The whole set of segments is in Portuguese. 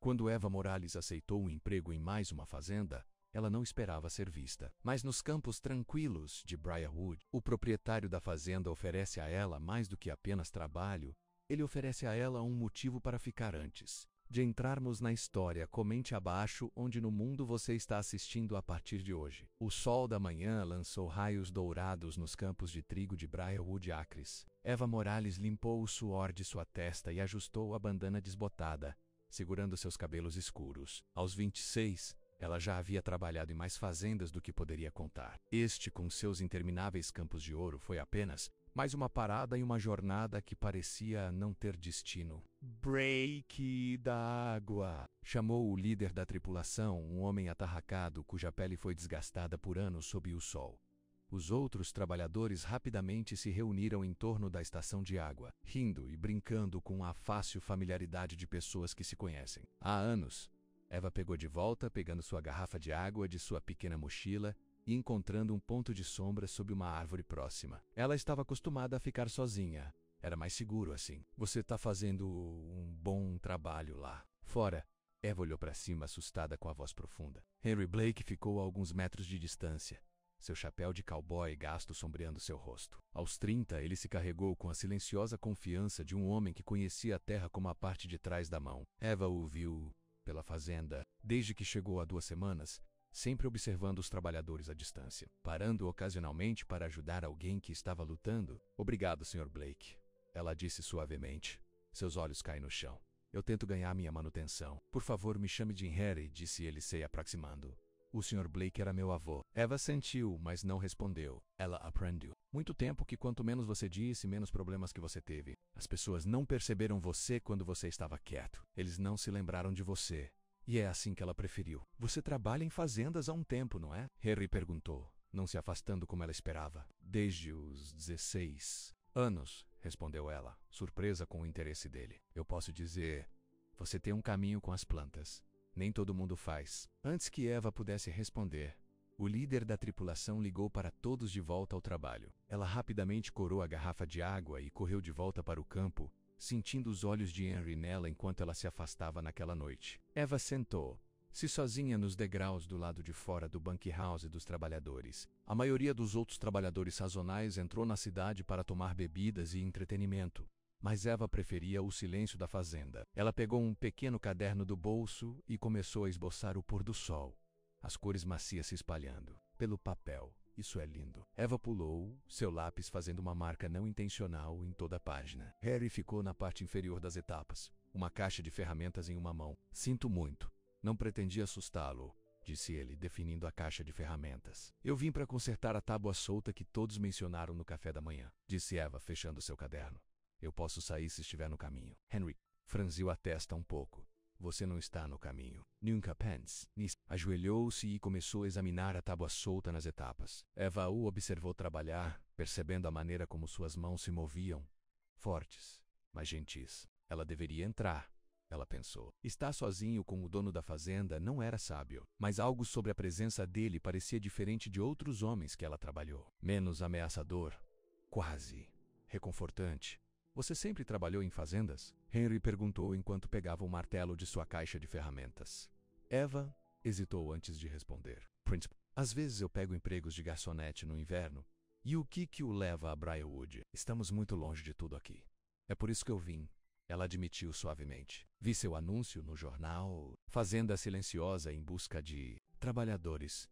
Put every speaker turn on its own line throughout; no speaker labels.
Quando Eva Morales aceitou um emprego em mais uma fazenda, ela não esperava ser vista. Mas nos campos tranquilos de Briarwood, o proprietário da fazenda oferece a ela mais do que apenas trabalho, ele oferece a ela um motivo para ficar antes de entrarmos na história. Comente abaixo onde no mundo você está assistindo a partir de hoje. O sol da manhã lançou raios dourados nos campos de trigo de Briarwood acres. Eva Morales limpou o suor de sua testa e ajustou a bandana desbotada, segurando seus cabelos escuros. Aos 26, ela já havia trabalhado em mais fazendas do que poderia contar. Este, com seus intermináveis campos de ouro, foi apenas mais uma parada em uma jornada que parecia não ter destino. "Break da água!" chamou o líder da tripulação, um homem atarracado cuja pele foi desgastada por anos sob o sol. Os outros trabalhadores rapidamente se reuniram em torno da estação de água, rindo e brincando com a fácil familiaridade de pessoas que se conhecem há anos. Eva pegou de volta, pegando sua garrafa de água de sua pequena mochila e encontrando um ponto de sombra sob uma árvore próxima. Ela estava acostumada a ficar sozinha. Era mais seguro assim. "Você está fazendo um bom trabalho lá fora." Eva olhou para cima, assustada com a voz profunda. Henry Blake ficou a alguns metros de distância, seu chapéu de cowboy gasto sombreando seu rosto. Aos 30, ele se carregou com a silenciosa confiança de um homem que conhecia a terra como a parte de trás da mão. Eva o viu pela fazenda desde que chegou há 2 semanas, sempre observando os trabalhadores à distância, parando ocasionalmente para ajudar alguém que estava lutando. "Obrigado, Sr. Blake," ela disse suavemente. Seus olhos caem no chão. "Eu tento ganhar minha manutenção. Por favor, me chame de Henry", disse ele se aproximando. "O Sr. Blake era meu avô." Eva sentiu, mas não respondeu. Ela aprendeu. "Muito tempo que quanto menos você disse, menos problemas que você teve. As pessoas não perceberam você quando você estava quieto. Eles não se lembraram de você. E é assim que ela preferiu." "Você trabalha em fazendas há um tempo, não é?" Henry perguntou, não se afastando como ela esperava. "Desde os 16 anos", respondeu ela, surpresa com o interesse dele. "Eu posso dizer, você tem um caminho com as plantas. Nem todo mundo faz." Antes que Eva pudesse responder, o líder da tripulação ligou para todos de volta ao trabalho. Ela rapidamente corou a garrafa de água e correu de volta para o campo, sentindo os olhos de Henry nela enquanto ela se afastava naquela noite. Eva sentou-se sozinha nos degraus do lado de fora do bunkhouse dos trabalhadores. A maioria dos outros trabalhadores sazonais entrou na cidade para tomar bebidas e entretenimento, mas Eva preferia o silêncio da fazenda. Ela pegou um pequeno caderno do bolso e começou a esboçar o pôr do sol, as cores macias se espalhando pelo papel. "Isso é lindo." Eva pulou seu lápis, fazendo uma marca não intencional em toda a página. Harry ficou na parte inferior das etapas, uma caixa de ferramentas em uma mão. "Sinto muito. Não pretendia assustá-lo", disse ele, definindo a caixa de ferramentas. "Eu vim para consertar a tábua solta que todos mencionaram no café da manhã", disse Eva, fechando seu caderno. "Eu posso sair se estiver no caminho." Henry franziu a testa um pouco. "Você não está no caminho. Nunca pense nisso." Ajoelhou-se e começou a examinar a tábua solta nas etapas. Eva o observou trabalhar, percebendo a maneira como suas mãos se moviam, fortes, mas gentis. Ela deveria entrar, ela pensou. Estar sozinho com o dono da fazenda não era sábio, mas algo sobre a presença dele parecia diferente de outros homens que ela trabalhou. Menos ameaçador, quase reconfortante. "Você sempre trabalhou em fazendas?" Henry perguntou enquanto pegava o martelo de sua caixa de ferramentas. Eva hesitou antes de responder. "Príncipe, às vezes eu pego empregos de garçonete no inverno. E o que o leva a Briarwood? Estamos muito longe de tudo aqui. É por isso que eu vim." Ela admitiu suavemente. "Vi seu anúncio no jornal. Fazenda silenciosa em busca de trabalhadores.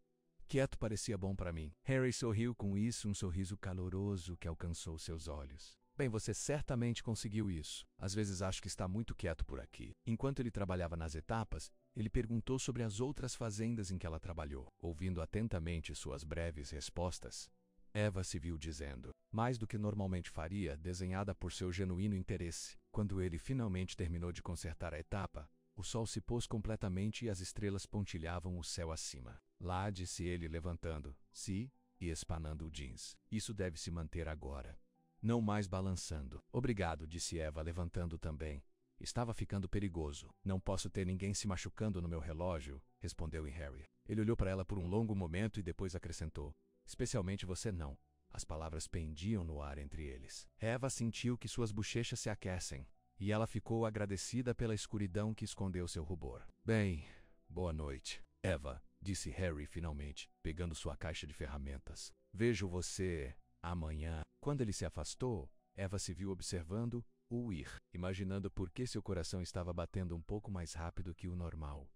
Quieto parecia bom para mim." Harry sorriu com isso, um sorriso caloroso que alcançou seus olhos. "Bem, você certamente conseguiu isso. Às vezes acho que está muito quieto por aqui." Enquanto ele trabalhava nas etapas, ele perguntou sobre as outras fazendas em que ela trabalhou. Ouvindo atentamente suas breves respostas, Eva se viu dizendo, mais do que normalmente faria, desenhada por seu genuíno interesse. Quando ele finalmente terminou de consertar a etapa, o sol se pôs completamente e as estrelas pontilhavam o céu acima. "Lá", disse ele, levantando-se e espanando o jeans. "Isso deve se manter agora. Não mais balançando." "Obrigado", disse Eva, levantando também. "Estava ficando perigoso." "Não posso ter ninguém se machucando no meu relógio", respondeu Harry. Ele olhou para ela por um longo momento e depois acrescentou, "Especialmente você não." As palavras pendiam no ar entre eles. Eva sentiu que suas bochechas se aquecem, e ela ficou agradecida pela escuridão que escondeu seu rubor. Bem, boa noite, Eva, disse Harry finalmente, pegando sua caixa de ferramentas. Vejo você amanhã. Quando ele se afastou, Eva se viu observando-o ir, imaginando por que seu coração estava batendo um pouco mais rápido que o normal.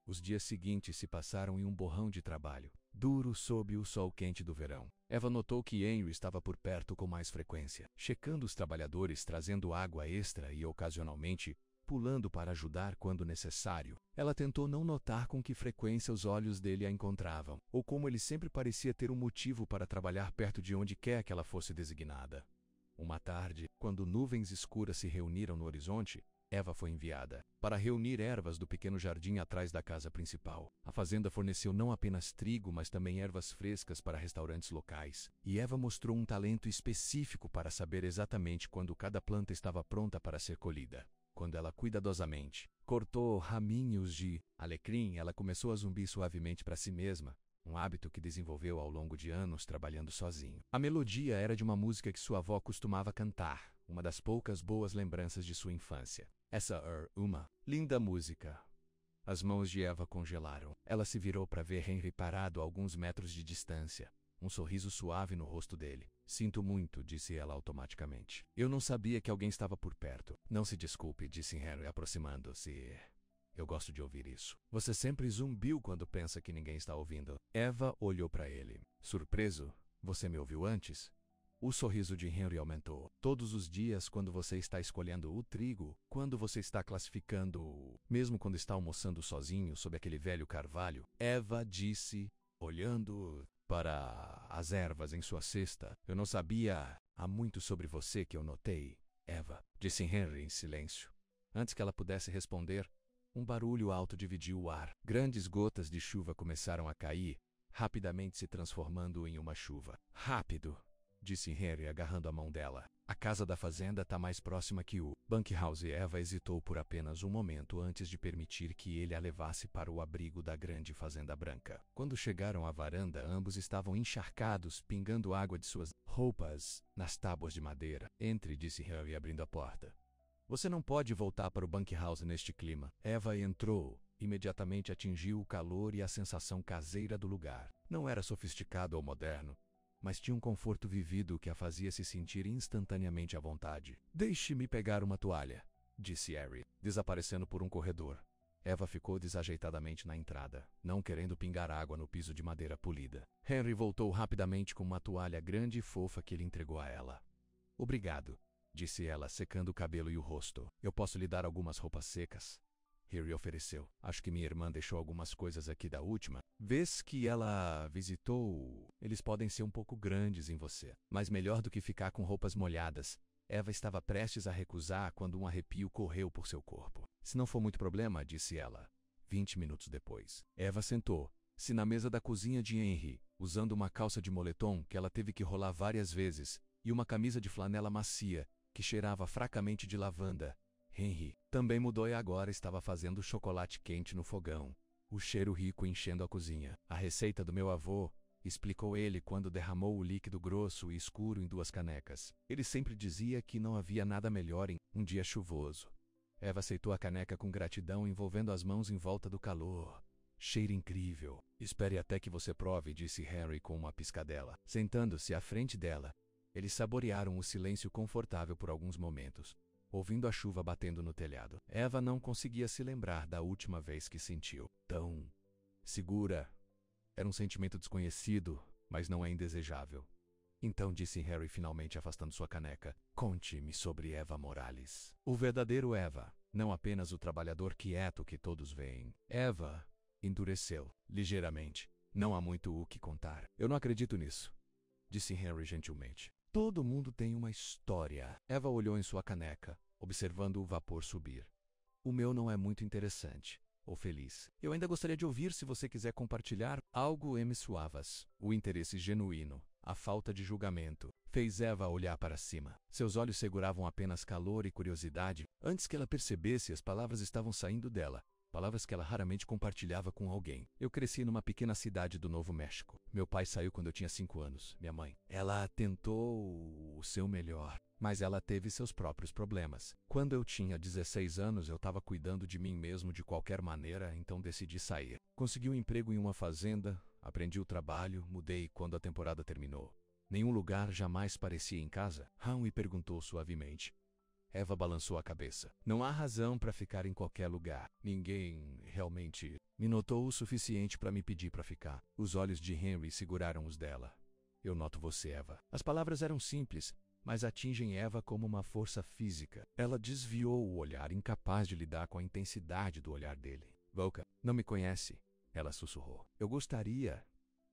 Os dias seguintes se passaram em um borrão de trabalho, duro sob o sol quente do verão. Eva notou que Henry estava por perto com mais frequência, checando os trabalhadores, trazendo água extra e, ocasionalmente, pulando para ajudar quando necessário. Ela tentou não notar com que frequência os olhos dele a encontravam, ou como ele sempre parecia ter um motivo para trabalhar perto de onde quer que ela fosse designada. Uma tarde, quando nuvens escuras se reuniram no horizonte, Eva foi enviada para reunir ervas do pequeno jardim atrás da casa principal. A fazenda forneceu não apenas trigo, mas também ervas frescas para restaurantes locais. E Eva mostrou um talento específico para saber exatamente quando cada planta estava pronta para ser colhida. Quando ela cuidadosamente cortou raminhos de alecrim, ela começou a zumbir suavemente para si mesma, um hábito que desenvolveu ao longo de anos trabalhando sozinho. A melodia era de uma música que sua avó costumava cantar, uma das poucas boas lembranças de sua infância. Essa uma linda música. As mãos de Eva congelaram. Ela se virou para ver Henry parado a alguns metros de distância, um sorriso suave no rosto dele. Sinto muito, disse ela automaticamente. Eu não sabia que alguém estava por perto. Não se desculpe, disse Henry aproximando-se. Eu gosto de ouvir isso. Você sempre zumbiu quando pensa que ninguém está ouvindo. Eva olhou para ele. Surpreso? Você me ouviu antes? O sorriso de Henry aumentou. Todos os dias, quando você está escolhendo o trigo, quando você está classificando, mesmo quando está almoçando sozinho sob aquele velho carvalho, Eva disse, olhando para as ervas em sua cesta. Eu não sabia. Há muito sobre você que eu notei, Eva, disse Henry em silêncio. Antes que ela pudesse responder, um barulho alto dividiu o ar. Grandes gotas de chuva começaram a cair, rapidamente se transformando em uma chuva. Rápido, disse Henry agarrando a mão dela. A casa da fazenda está mais próxima que o bunkhouse. Eva hesitou por apenas um momento antes de permitir que ele a levasse para o abrigo da grande fazenda branca. Quando chegaram à varanda, ambos estavam encharcados, pingando água de suas roupas nas tábuas de madeira. Entre, disse Harry abrindo a porta. Você não pode voltar para o bunkhouse neste clima. Eva entrou. Imediatamente atingiu o calor e a sensação caseira do lugar. Não era sofisticado ou moderno, mas tinha um conforto vivido que a fazia se sentir instantaneamente à vontade. Deixe-me pegar uma toalha, disse Harry, desaparecendo por um corredor. Eva ficou desajeitadamente na entrada, não querendo pingar água no piso de madeira polida. Henry voltou rapidamente com uma toalha grande e fofa que ele entregou a ela. Obrigado, disse ela, secando o cabelo e o rosto. Eu posso lhe dar algumas roupas secas? Harry ofereceu. Acho que minha irmã deixou algumas coisas aqui da última vez que ela visitou. Eles podem ser um pouco grandes em você, mas melhor do que ficar com roupas molhadas. Eva estava prestes a recusar quando um arrepio correu por seu corpo. Se não for muito problema, disse ela. 20 minutos depois, Eva sentou-se na mesa da cozinha de Henry, usando uma calça de moletom que ela teve que rolar várias vezes e uma camisa de flanela macia que cheirava fracamente de lavanda. Henry também mudou e agora estava fazendo chocolate quente no fogão, o cheiro rico enchendo a cozinha. A receita do meu avô, explicou ele quando derramou o líquido grosso e escuro em 2 canecas. Ele sempre dizia que não havia nada melhor em um dia chuvoso. Eva aceitou a caneca com gratidão, envolvendo as mãos em volta do calor. Cheiro incrível. Espere até que você prove, disse Harry com uma piscadela. Sentando-se à frente dela, eles saborearam o silêncio confortável por alguns momentos, ouvindo a chuva batendo no telhado. Eva não conseguia se lembrar da última vez que sentiu tão segura. Era um sentimento desconhecido, mas não é indesejável. Então, disse Harry finalmente afastando sua caneca, conte-me sobre Eva Morales. O verdadeiro Eva, não apenas o trabalhador quieto que todos veem. Eva endureceu ligeiramente. Não há muito o que contar. Eu não acredito nisso, disse Harry gentilmente. Todo mundo tem uma história. Eva olhou em sua caneca, observando o vapor subir. O meu não é muito interessante ou feliz. Eu ainda gostaria de ouvir se você quiser compartilhar algo. Me suavas. O interesse genuíno, a falta de julgamento, fez Eva olhar para cima. Seus olhos seguravam apenas calor e curiosidade. Antes que ela percebesse, as palavras estavam saindo dela. Palavras que ela raramente compartilhava com alguém. Eu cresci numa pequena cidade do Novo México. Meu pai saiu quando eu tinha 5 anos. Minha mãe, ela tentou o seu melhor, mas ela teve seus próprios problemas. Quando eu tinha 16 anos, eu estava cuidando de mim mesmo de qualquer maneira, então decidi sair. Consegui um emprego em uma fazenda, aprendi o trabalho, mudei quando a temporada terminou. Nenhum lugar jamais parecia em casa? Howie perguntou suavemente. Eva balançou a cabeça. Não há razão para ficar em qualquer lugar. Ninguém realmente me notou o suficiente para me pedir para ficar. Os olhos de Henry seguraram os dela. Eu noto você, Eva. As palavras eram simples, mas atingem Eva como uma força física. Ela desviou o olhar, incapaz de lidar com a intensidade do olhar dele. Volka, não me conhece? Ela sussurrou. Eu gostaria,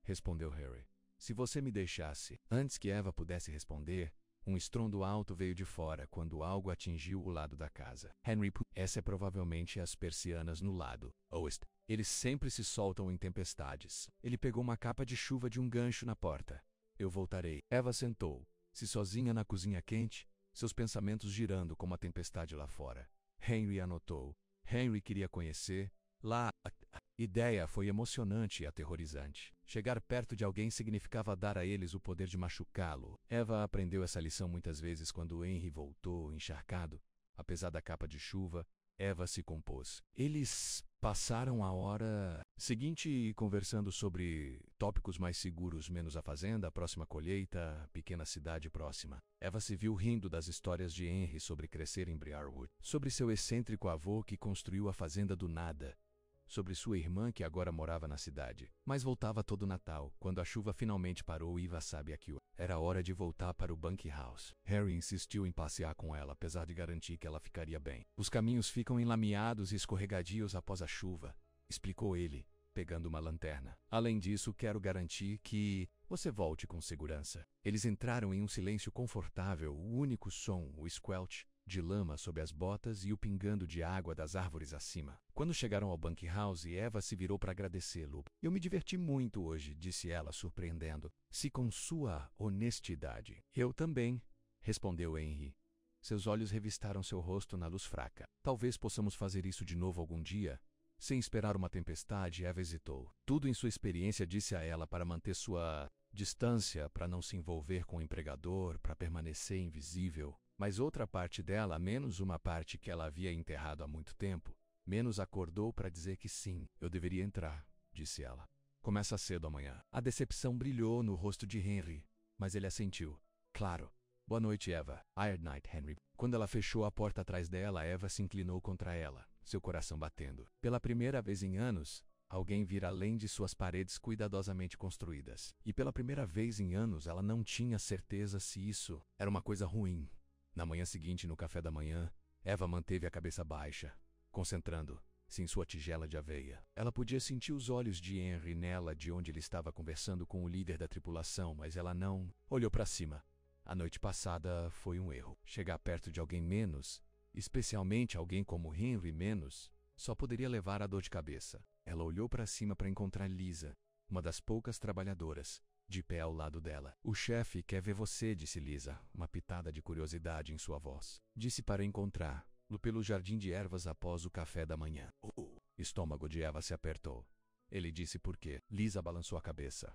respondeu Harry. Se você me deixasse. Antes que Eva pudesse responder, um estrondo alto veio de fora quando algo atingiu o lado da casa. Henry, essa é provavelmente as persianas no lado oeste. Eles sempre se soltam em tempestades. Ele pegou uma capa de chuva de um gancho na porta. Eu voltarei. Eva sentou, se sozinha na cozinha quente, seus pensamentos girando como a tempestade lá fora. Henry anotou. Henry queria conhecer. Lá, a ideia foi emocionante e aterrorizante. Chegar perto de alguém significava dar a eles o poder de machucá-lo. Eva aprendeu essa lição muitas vezes quando Henry voltou, encharcado. Apesar da capa de chuva, Eva se compôs. Eles passaram a hora seguinte conversando sobre tópicos mais seguros, menos a fazenda, a próxima colheita, a pequena cidade próxima. Eva se viu rindo das histórias de Henry sobre crescer em Briarwood, sobre seu excêntrico avô que construiu a fazenda do nada, sobre sua irmã que agora morava na cidade, mas voltava todo Natal, quando a chuva finalmente parou e Eva sabe aquilo. Era hora de voltar para o bunkhouse. Harry insistiu em passear com ela, apesar de garantir que ela ficaria bem. Os caminhos ficam enlameados e escorregadios após a chuva, explicou ele, pegando uma lanterna. Além disso, quero garantir que você volte com segurança. Eles entraram em um silêncio confortável, o único som, o squelch de lama sob as botas e o pingando de água das árvores acima. Quando chegaram ao bunkhouse, Eva se virou para agradecê-lo. Eu me diverti muito hoje, disse ela, surpreendendo. Se com sua honestidade. Eu também, respondeu Henry. Seus olhos revistaram seu rosto na luz fraca. Talvez possamos fazer isso de novo algum dia. Sem esperar uma tempestade, Eva hesitou. Tudo em sua experiência disse a ela para manter sua distância, para não se envolver com o empregador, para permanecer invisível. Mas outra parte dela, menos uma parte que ela havia enterrado há muito tempo, menos acordou para dizer que sim. Eu deveria entrar, disse ela. Começa cedo amanhã. A decepção brilhou no rosto de Henry, mas ele assentiu. Claro. Boa noite, Eva. Iron Night, Henry. Quando ela fechou a porta atrás dela, Eva se inclinou contra ela, seu coração batendo. Pela primeira vez em anos, alguém vira além de suas paredes cuidadosamente construídas. E pela primeira vez em anos, ela não tinha certeza se isso era uma coisa ruim. Na manhã seguinte, no café da manhã, Eva manteve a cabeça baixa, concentrando-se em sua tigela de aveia. Ela podia sentir os olhos de Henry nela de onde ele estava conversando com o líder da tripulação, mas ela não olhou para cima. A noite passada foi um erro. Chegar perto de alguém menos, especialmente alguém como Henry menos, só poderia levar a dor de cabeça. Ela olhou para cima para encontrar Lisa, uma das poucas trabalhadoras, de pé ao lado dela. O chefe quer ver você, disse Lisa, uma pitada de curiosidade em sua voz. Disse para encontrá-lo pelo jardim de ervas após o café da manhã. O estômago de Eva se apertou. Ele disse por quê. Lisa balançou a cabeça.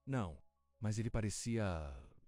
Não, mas ele parecia,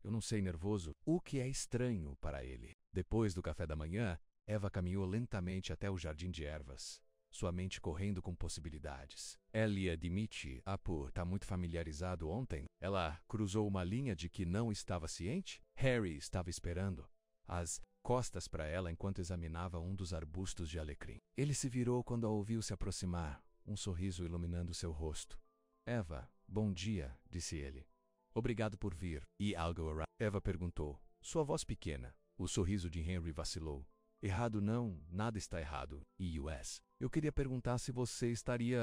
eu não sei, nervoso, o que é estranho para ele. Depois do café da manhã, Eva caminhou lentamente até o jardim de ervas, sua mente correndo com possibilidades. Ele admite, por estar muito familiarizado ontem, ela cruzou uma linha de que não estava ciente? Harry estava esperando, as costas para ela enquanto examinava um dos arbustos de alecrim. Ele se virou quando a ouviu se aproximar, um sorriso iluminando seu rosto. Eva, bom dia, disse ele. Obrigado por vir. E algo errado? Eva perguntou, sua voz pequena. O sorriso de Henry vacilou. Errado não, nada está errado. E.U.S. Eu queria perguntar se você estaria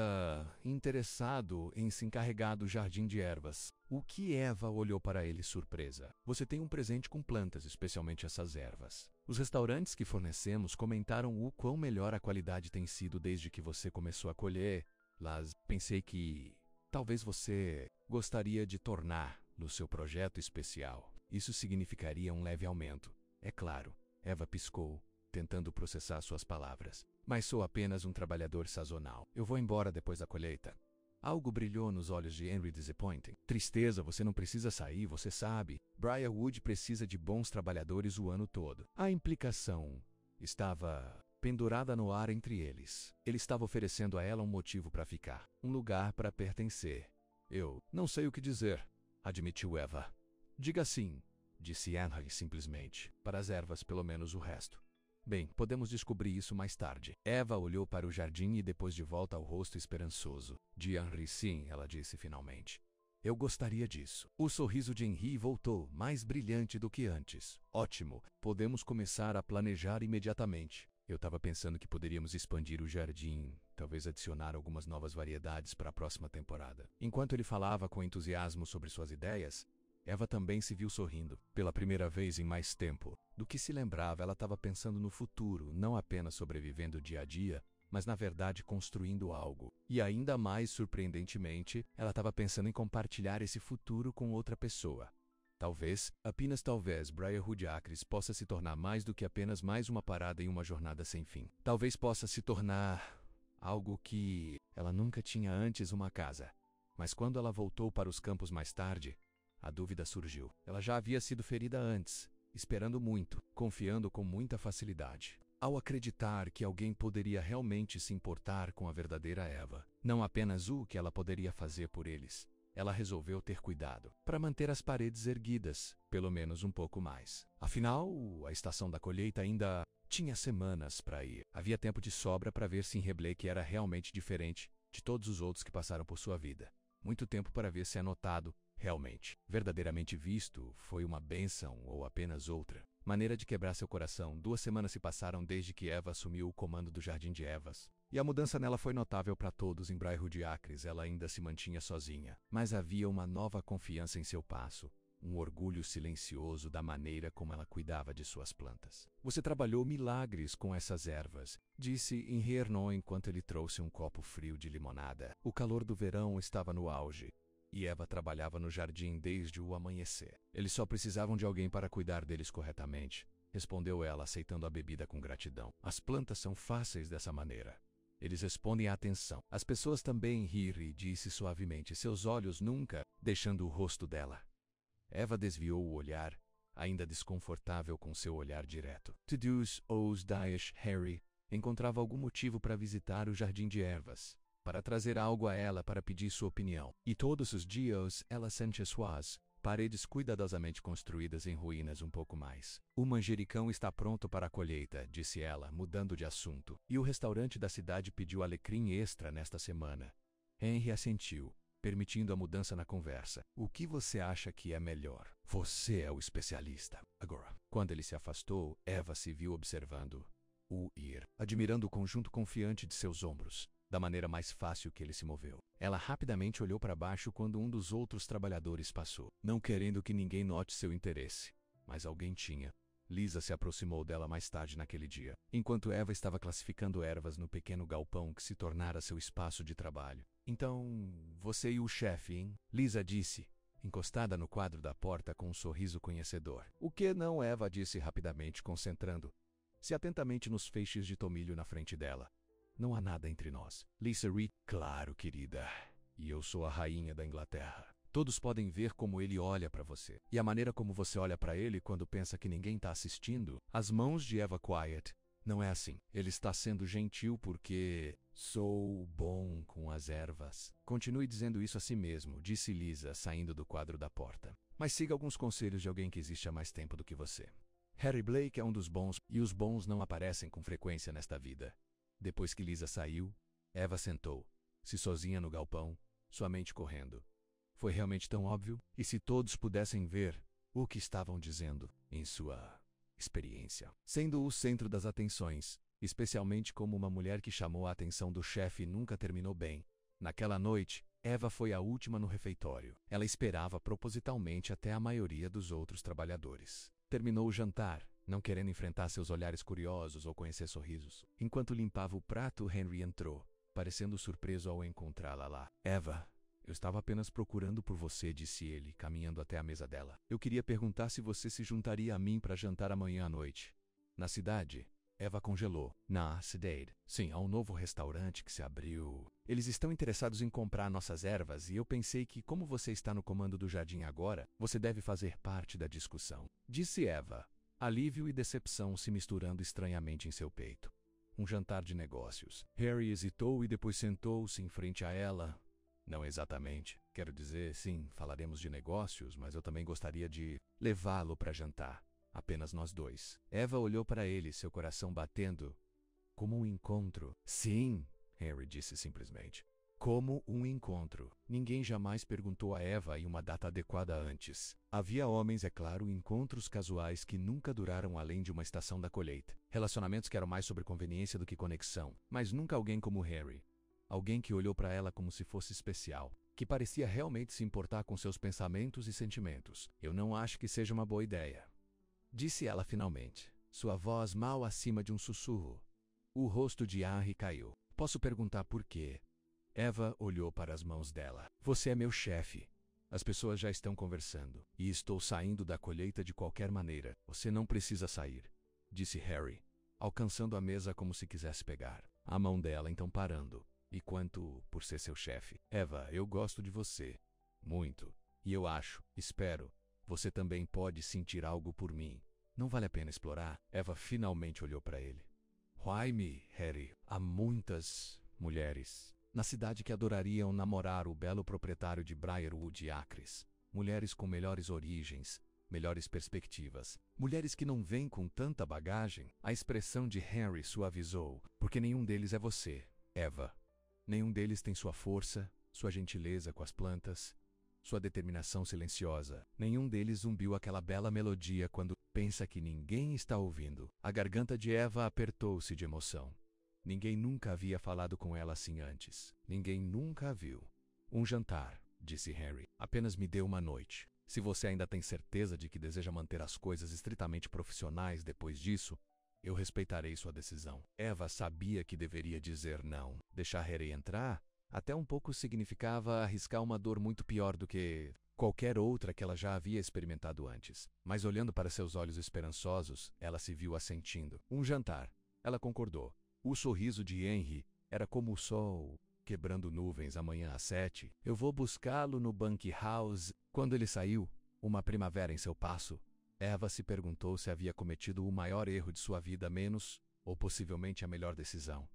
interessado em se encarregar do jardim de ervas. O que Eva olhou para ele surpresa. Você tem um presente com plantas, especialmente essas ervas. Os restaurantes que fornecemos comentaram o quão melhor a qualidade tem sido desde que você começou a colher. Mas pensei que talvez você gostaria de torná-lo seu projeto especial. Isso significaria um leve aumento. É claro, Eva piscou, tentando processar suas palavras. Mas sou apenas um trabalhador sazonal. Eu vou embora depois da colheita. Algo brilhou nos olhos de Henry Disappointing. Tristeza, você não precisa sair, você sabe. Briarwood precisa de bons trabalhadores o ano todo. A implicação estava pendurada no ar entre eles. Ele estava oferecendo a ela um motivo para ficar, um lugar para pertencer. Eu não sei o que dizer, admitiu Eva. Diga sim, disse Henry simplesmente. Para as ervas, pelo menos o resto. Bem, podemos descobrir isso mais tarde. Eva olhou para o jardim e depois de volta ao rosto esperançoso. De Henry, sim, ela disse finalmente. Eu gostaria disso. O sorriso de Henry voltou, mais brilhante do que antes. Ótimo, podemos começar a planejar imediatamente. Eu estava pensando que poderíamos expandir o jardim, talvez adicionar algumas novas variedades para a próxima temporada. Enquanto ele falava com entusiasmo sobre suas ideias, Eva também se viu sorrindo. Pela primeira vez em mais tempo do que se lembrava, ela estava pensando no futuro, não apenas sobrevivendo dia a dia, mas na verdade construindo algo. E ainda mais surpreendentemente, ela estava pensando em compartilhar esse futuro com outra pessoa. Talvez, apenas talvez, Briarwood Acres possa se tornar mais do que apenas mais uma parada em uma jornada sem fim. Talvez possa se tornar algo que ela nunca tinha antes, uma casa. Mas quando ela voltou para os campos mais tarde, a dúvida surgiu. Ela já havia sido ferida antes, esperando muito, confiando com muita facilidade. Ao acreditar que alguém poderia realmente se importar com a verdadeira Eva, não apenas o que ela poderia fazer por eles, ela resolveu ter cuidado para manter as paredes erguidas, pelo menos um pouco mais. Afinal, a estação da colheita ainda tinha semanas para ir. Havia tempo de sobra para ver se Henry Blake era realmente diferente de todos os outros que passaram por sua vida. Muito tempo para ver se é notado, realmente, verdadeiramente visto, foi uma bênção ou apenas outra. Maneira de quebrar seu coração. 2 semanas se passaram desde que Eva assumiu o comando do Jardim de Evas. E a mudança nela foi notável para todos em Briarwood Acres. Ela ainda se mantinha sozinha. Mas havia uma nova confiança em seu passo. Um orgulho silencioso da maneira como ela cuidava de suas plantas. Você trabalhou milagres com essas ervas, disse Henry Ernon enquanto ele trouxe um copo frio de limonada. O calor do verão estava no auge. E Eva trabalhava no jardim desde o amanhecer. Eles só precisavam de alguém para cuidar deles corretamente, respondeu ela, aceitando a bebida com gratidão. As plantas são fáceis dessa maneira. Eles respondem à atenção. As pessoas também, Henry disse suavemente, seus olhos nunca deixando o rosto dela. Eva desviou o olhar, ainda desconfortável com seu olhar direto. To-dos os Daesh Harry encontrava algum motivo para visitar o jardim de ervas, para trazer algo a ela para pedir sua opinião. E todos os dias ela sentia suas paredes cuidadosamente construídas em ruínas um pouco mais. O manjericão está pronto para a colheita, disse ela, mudando de assunto. E o restaurante da cidade pediu alecrim extra nesta semana. Henry assentiu, permitindo a mudança na conversa. O que você acha que é melhor? Você é o especialista. Agora, quando ele se afastou, Eva se viu observando-o ir, admirando o conjunto confiante de seus ombros, da maneira mais fácil que ele se moveu. Ela rapidamente olhou para baixo quando um dos outros trabalhadores passou, não querendo que ninguém note seu interesse. Mas alguém tinha. Lisa se aproximou dela mais tarde naquele dia, enquanto Eva estava classificando ervas no pequeno galpão que se tornara seu espaço de trabalho. Então, você e o chefe, hein? Lisa disse, encostada no quadro da porta com um sorriso conhecedor. O que não? Eva disse rapidamente, concentrando-se atentamente nos feixes de tomilho na frente dela. Não há nada entre nós. Lisa Reed, claro, querida. E eu sou a rainha da Inglaterra. Todos podem ver como ele olha para você. E a maneira como você olha para ele quando pensa que ninguém está assistindo. As mãos de Eva Quiet. Não é assim. Ele está sendo gentil porque sou bom com as ervas. Continue dizendo isso a si mesmo, disse Lisa, saindo do quadro da porta. Mas siga alguns conselhos de alguém que existe há mais tempo do que você. Henry Blake é um dos bons, e os bons não aparecem com frequência nesta vida. Depois que Lisa saiu, Eva sentou-se sozinha no galpão, sua mente correndo. Foi realmente tão óbvio? E se todos pudessem ver o que estavam dizendo em sua experiência? Sendo o centro das atenções, especialmente como uma mulher que chamou a atenção do chefe e nunca terminou bem. Naquela noite, Eva foi a última no refeitório. Ela esperava propositalmente até a maioria dos outros trabalhadores. Terminou o jantar, não querendo enfrentar seus olhares curiosos ou conhecer sorrisos. Enquanto limpava o prato, Henry entrou, parecendo surpreso ao encontrá-la lá. Eva, eu estava apenas procurando por você, disse ele, caminhando até a mesa dela. Eu queria perguntar se você se juntaria a mim para jantar amanhã à noite. Na cidade? Eva congelou. Na cidade? Sim, há um novo restaurante que se abriu. Eles estão interessados em comprar nossas ervas e eu pensei que, como você está no comando do jardim agora, você deve fazer parte da discussão. Disse Eva, alívio e decepção se misturando estranhamente em seu peito. Um jantar de negócios. Harry hesitou e depois sentou-se em frente a ela. Não exatamente. Quero dizer, sim, falaremos de negócios, mas eu também gostaria de levá-lo para jantar. Apenas nós dois. Eva olhou para ele, seu coração batendo. Como um encontro. Sim, Harry disse simplesmente. Como um encontro. Ninguém jamais perguntou a Eva em uma data adequada antes. Havia homens, é claro, encontros casuais que nunca duraram além de uma estação da colheita. Relacionamentos que eram mais sobre conveniência do que conexão. Mas nunca alguém como Harry. Alguém que olhou para ela como se fosse especial. Que parecia realmente se importar com seus pensamentos e sentimentos. Eu não acho que seja uma boa ideia. Disse ela finalmente. Sua voz mal acima de um sussurro. O rosto de Henry caiu. Posso perguntar por quê? Eva olhou para as mãos dela. Você é meu chefe. As pessoas já estão conversando. E estou saindo da colheita de qualquer maneira. Você não precisa sair, disse Harry, alcançando a mesa como se quisesse pegar. A mão dela então parando. E quanto por ser seu chefe? Eva, eu gosto de você. Muito. E eu acho, espero, você também pode sentir algo por mim. Não vale a pena explorar? Eva finalmente olhou para ele. Why-me, Harry? Há muitas mulheres na cidade que adorariam namorar o belo proprietário de Briarwood e Acres. Mulheres com melhores origens, melhores perspectivas. Mulheres que não vêm com tanta bagagem. A expressão de Harry suavizou. Porque nenhum deles é você, Eva. Nenhum deles tem sua força, sua gentileza com as plantas, sua determinação silenciosa. Nenhum deles zumbiu aquela bela melodia quando pensa que ninguém está ouvindo. A garganta de Eva apertou-se de emoção. Ninguém nunca havia falado com ela assim antes. Ninguém nunca a viu. Um jantar, disse Harry. Apenas me dê uma noite. Se você ainda tem certeza de que deseja manter as coisas estritamente profissionais depois disso, eu respeitarei sua decisão. Eva sabia que deveria dizer não. Deixar Harry entrar até um pouco significava arriscar uma dor muito pior do que qualquer outra que ela já havia experimentado antes. Mas olhando para seus olhos esperançosos, ela se viu assentindo. Um jantar. Ela concordou. O sorriso de Henry era como o sol quebrando nuvens amanhã às 7. Eu vou buscá-lo no Bank House. Quando ele saiu, uma primavera em seu passo, Eva se perguntou se havia cometido o maior erro de sua vida menos, ou possivelmente a melhor decisão.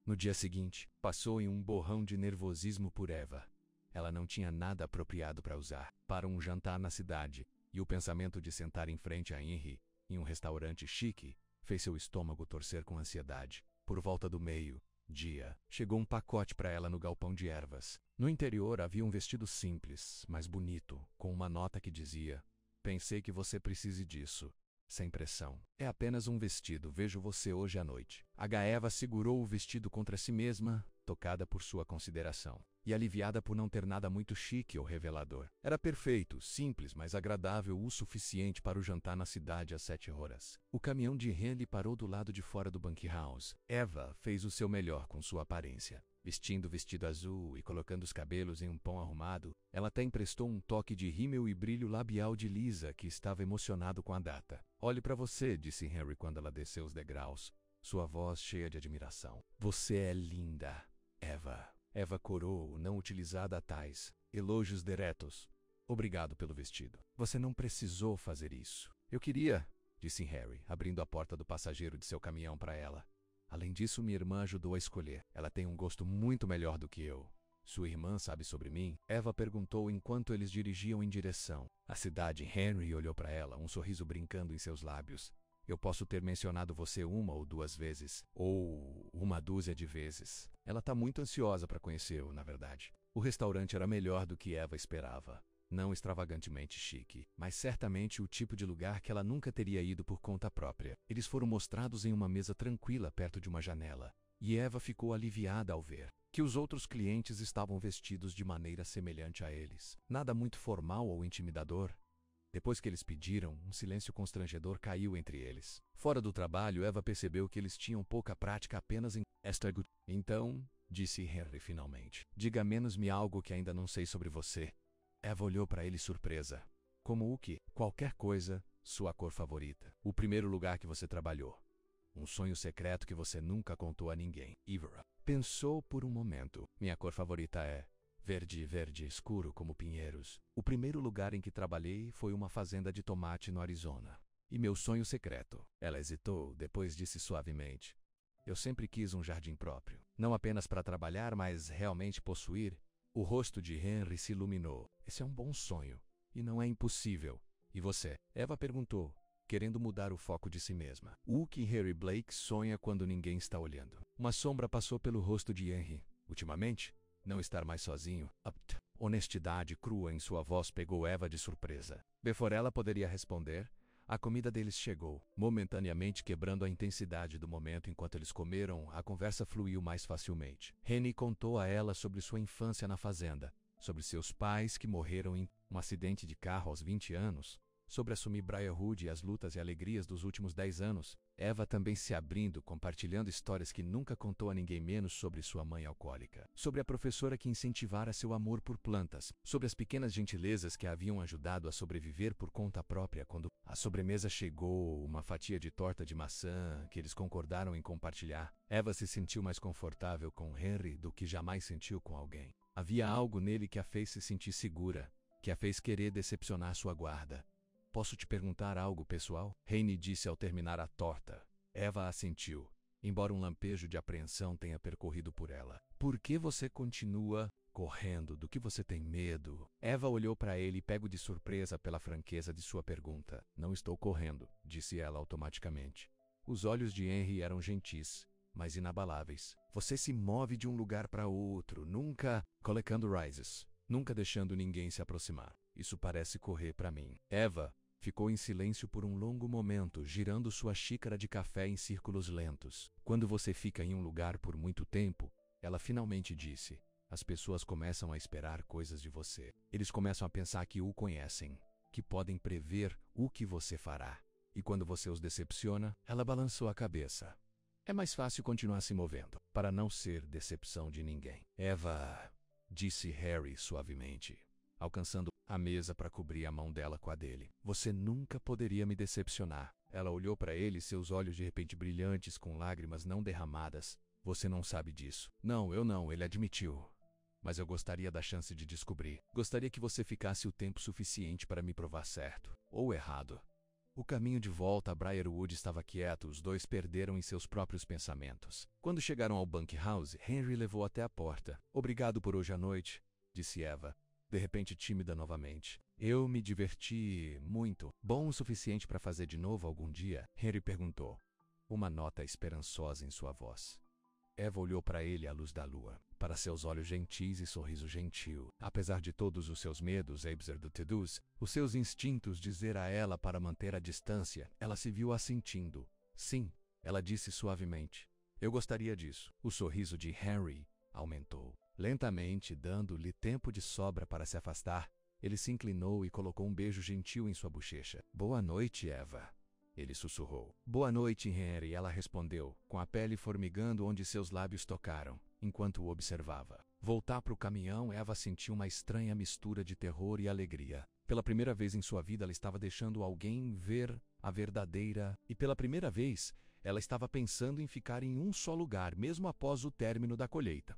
No dia seguinte, passou em um borrão de nervosismo por Eva. Ela não tinha nada apropriado para usar para um jantar na cidade, e o pensamento de sentar em frente a Henry, em um restaurante chique, fez seu estômago torcer com ansiedade. Por volta do meio-dia, chegou um pacote para ela no galpão de ervas. No interior havia um vestido simples, mas bonito, com uma nota que dizia: pensei que você precise disso. Sem pressão. É apenas um vestido, vejo você hoje à noite. Eva segurou o vestido contra si mesma, tocada por sua consideração. E aliviada por não ter nada muito chique ou revelador. Era perfeito, simples, mas agradável o suficiente para o jantar na cidade às 7 horas. O caminhão de Henry parou do lado de fora do Bank House. Eva fez o seu melhor com sua aparência. Vestindo o vestido azul e colocando os cabelos em um pão arrumado, ela até emprestou um toque de rímel e brilho labial de Lisa, que estava emocionado com a data. Olhe para você, disse Henry quando ela desceu os degraus, sua voz cheia de admiração. Você é linda, Eva. Eva corou, não utilizada a tais elogios diretos. Obrigado pelo vestido. Você não precisou fazer isso. Eu queria, disse Harry, abrindo a porta do passageiro de seu caminhão para ela. Além disso, minha irmã ajudou a escolher. Ela tem um gosto muito melhor do que eu. Sua irmã sabe sobre mim? Eva perguntou enquanto eles dirigiam em direção à cidade. Henry olhou para ela, um sorriso brincando em seus lábios. Eu posso ter mencionado você 1 ou 2 vezes, ou 1 dúzia de vezes. Ela está muito ansiosa para conhecê-lo, na verdade. O restaurante era melhor do que Eva esperava. Não extravagantemente chique, mas certamente o tipo de lugar que ela nunca teria ido por conta própria. Eles foram mostrados em uma mesa tranquila perto de uma janela, e Eva ficou aliviada ao ver que os outros clientes estavam vestidos de maneira semelhante a eles. Nada muito formal ou intimidador. Depois que eles pediram, um silêncio constrangedor caiu entre eles. Fora do trabalho, Eva percebeu que eles tinham pouca prática apenas em Estergood. Então, disse Henry finalmente, diga menos-me algo que ainda não sei sobre você. Eva olhou para ele surpresa. Como o que? Qualquer coisa, sua cor favorita. O primeiro lugar que você trabalhou. Um sonho secreto que você nunca contou a ninguém. Ivra. Pensou por um momento. Minha cor favorita é verde, verde escuro como pinheiros. O primeiro lugar em que trabalhei foi uma fazenda de tomate no Arizona. E meu sonho secreto. Ela hesitou, depois disse suavemente. Eu sempre quis um jardim próprio. Não apenas para trabalhar, mas realmente possuir. O rosto de Henry se iluminou. Esse é um bom sonho. E não é impossível. E você? Eva perguntou, querendo mudar o foco de si mesma. O que Henry Blake sonha quando ninguém está olhando? Uma sombra passou pelo rosto de Henry. Ultimamente, não estar mais sozinho. Honestidade crua em sua voz pegou Eva de surpresa. Before ela poderia responder, a comida deles chegou, momentaneamente quebrando a intensidade do momento. Enquanto eles comeram, a conversa fluiu mais facilmente. Henry contou a ela sobre sua infância na fazenda, sobre seus pais que morreram em um acidente de carro aos 20 anos, sobre assumir Briarwood e as lutas e alegrias dos últimos 10 anos. Eva também se abrindo, compartilhando histórias que nunca contou a ninguém, menos sobre sua mãe alcoólica, sobre a professora que incentivara seu amor por plantas, sobre as pequenas gentilezas que a haviam ajudado a sobreviver por conta própria. Quando a sobremesa chegou, uma fatia de torta de maçã que eles concordaram em compartilhar, Eva se sentiu mais confortável com Henry do que jamais sentiu com alguém. Havia algo nele que a fez se sentir segura, que a fez querer decepcionar sua guarda. Posso te perguntar algo pessoal? Henry disse ao terminar a torta. Eva assentiu, embora um lampejo de apreensão tenha percorrido por ela. Por que você continua correndo? Do que você tem medo? Eva olhou para ele, pego de surpresa pela franqueza de sua pergunta. Não estou correndo, disse ela automaticamente. Os olhos de Henry eram gentis, mas inabaláveis. Você se move de um lugar para outro, nunca colocando rises, nunca deixando ninguém se aproximar. Isso parece correr para mim. Eva ficou em silêncio por um longo momento, girando sua xícara de café em círculos lentos. Quando você fica em um lugar por muito tempo, ela finalmente disse, as pessoas começam a esperar coisas de você. Eles começam a pensar que o conhecem, que podem prever o que você fará. E quando você os decepciona, ela balançou a cabeça. É mais fácil continuar se movendo, para não ser decepção de ninguém. Eva, disse Harry suavemente, alcançando a mesa para cobrir a mão dela com a dele. Você nunca poderia me decepcionar. Ela olhou para ele, seus olhos de repente brilhantes com lágrimas não derramadas. Você não sabe disso. Não, eu não, ele admitiu. Mas eu gostaria da chance de descobrir. Gostaria que você ficasse o tempo suficiente para me provar certo ou errado. O caminho de volta a Briarwood estava quieto, os dois perderam em seus próprios pensamentos. Quando chegaram ao bunkhouse, Henry levou até a porta. Obrigado por hoje à noite, disse Eva, de repente tímida novamente. Eu me diverti muito. Bom o suficiente para fazer de novo algum dia? Henry perguntou, uma nota esperançosa em sua voz. Eva olhou para ele à luz da lua, para seus olhos gentis e sorriso gentil. Apesar de todos os seus medos, os seus instintos dizer a ela para manter a distância, ela se viu assentindo. Sim, ela disse suavemente. Eu gostaria disso. O sorriso de Henry aumentou. Lentamente, dando-lhe tempo de sobra para se afastar, ele se inclinou e colocou um beijo gentil em sua bochecha. Boa noite, Eva. Ele sussurrou. Boa noite, Henry, ela respondeu, com a pele formigando onde seus lábios tocaram, enquanto o observava. Voltar para o caminhão, Eva sentiu uma estranha mistura de terror e alegria. Pela primeira vez em sua vida, ela estava deixando alguém ver a verdadeira... E pela primeira vez, ela estava pensando em ficar em um só lugar, mesmo após o término da colheita.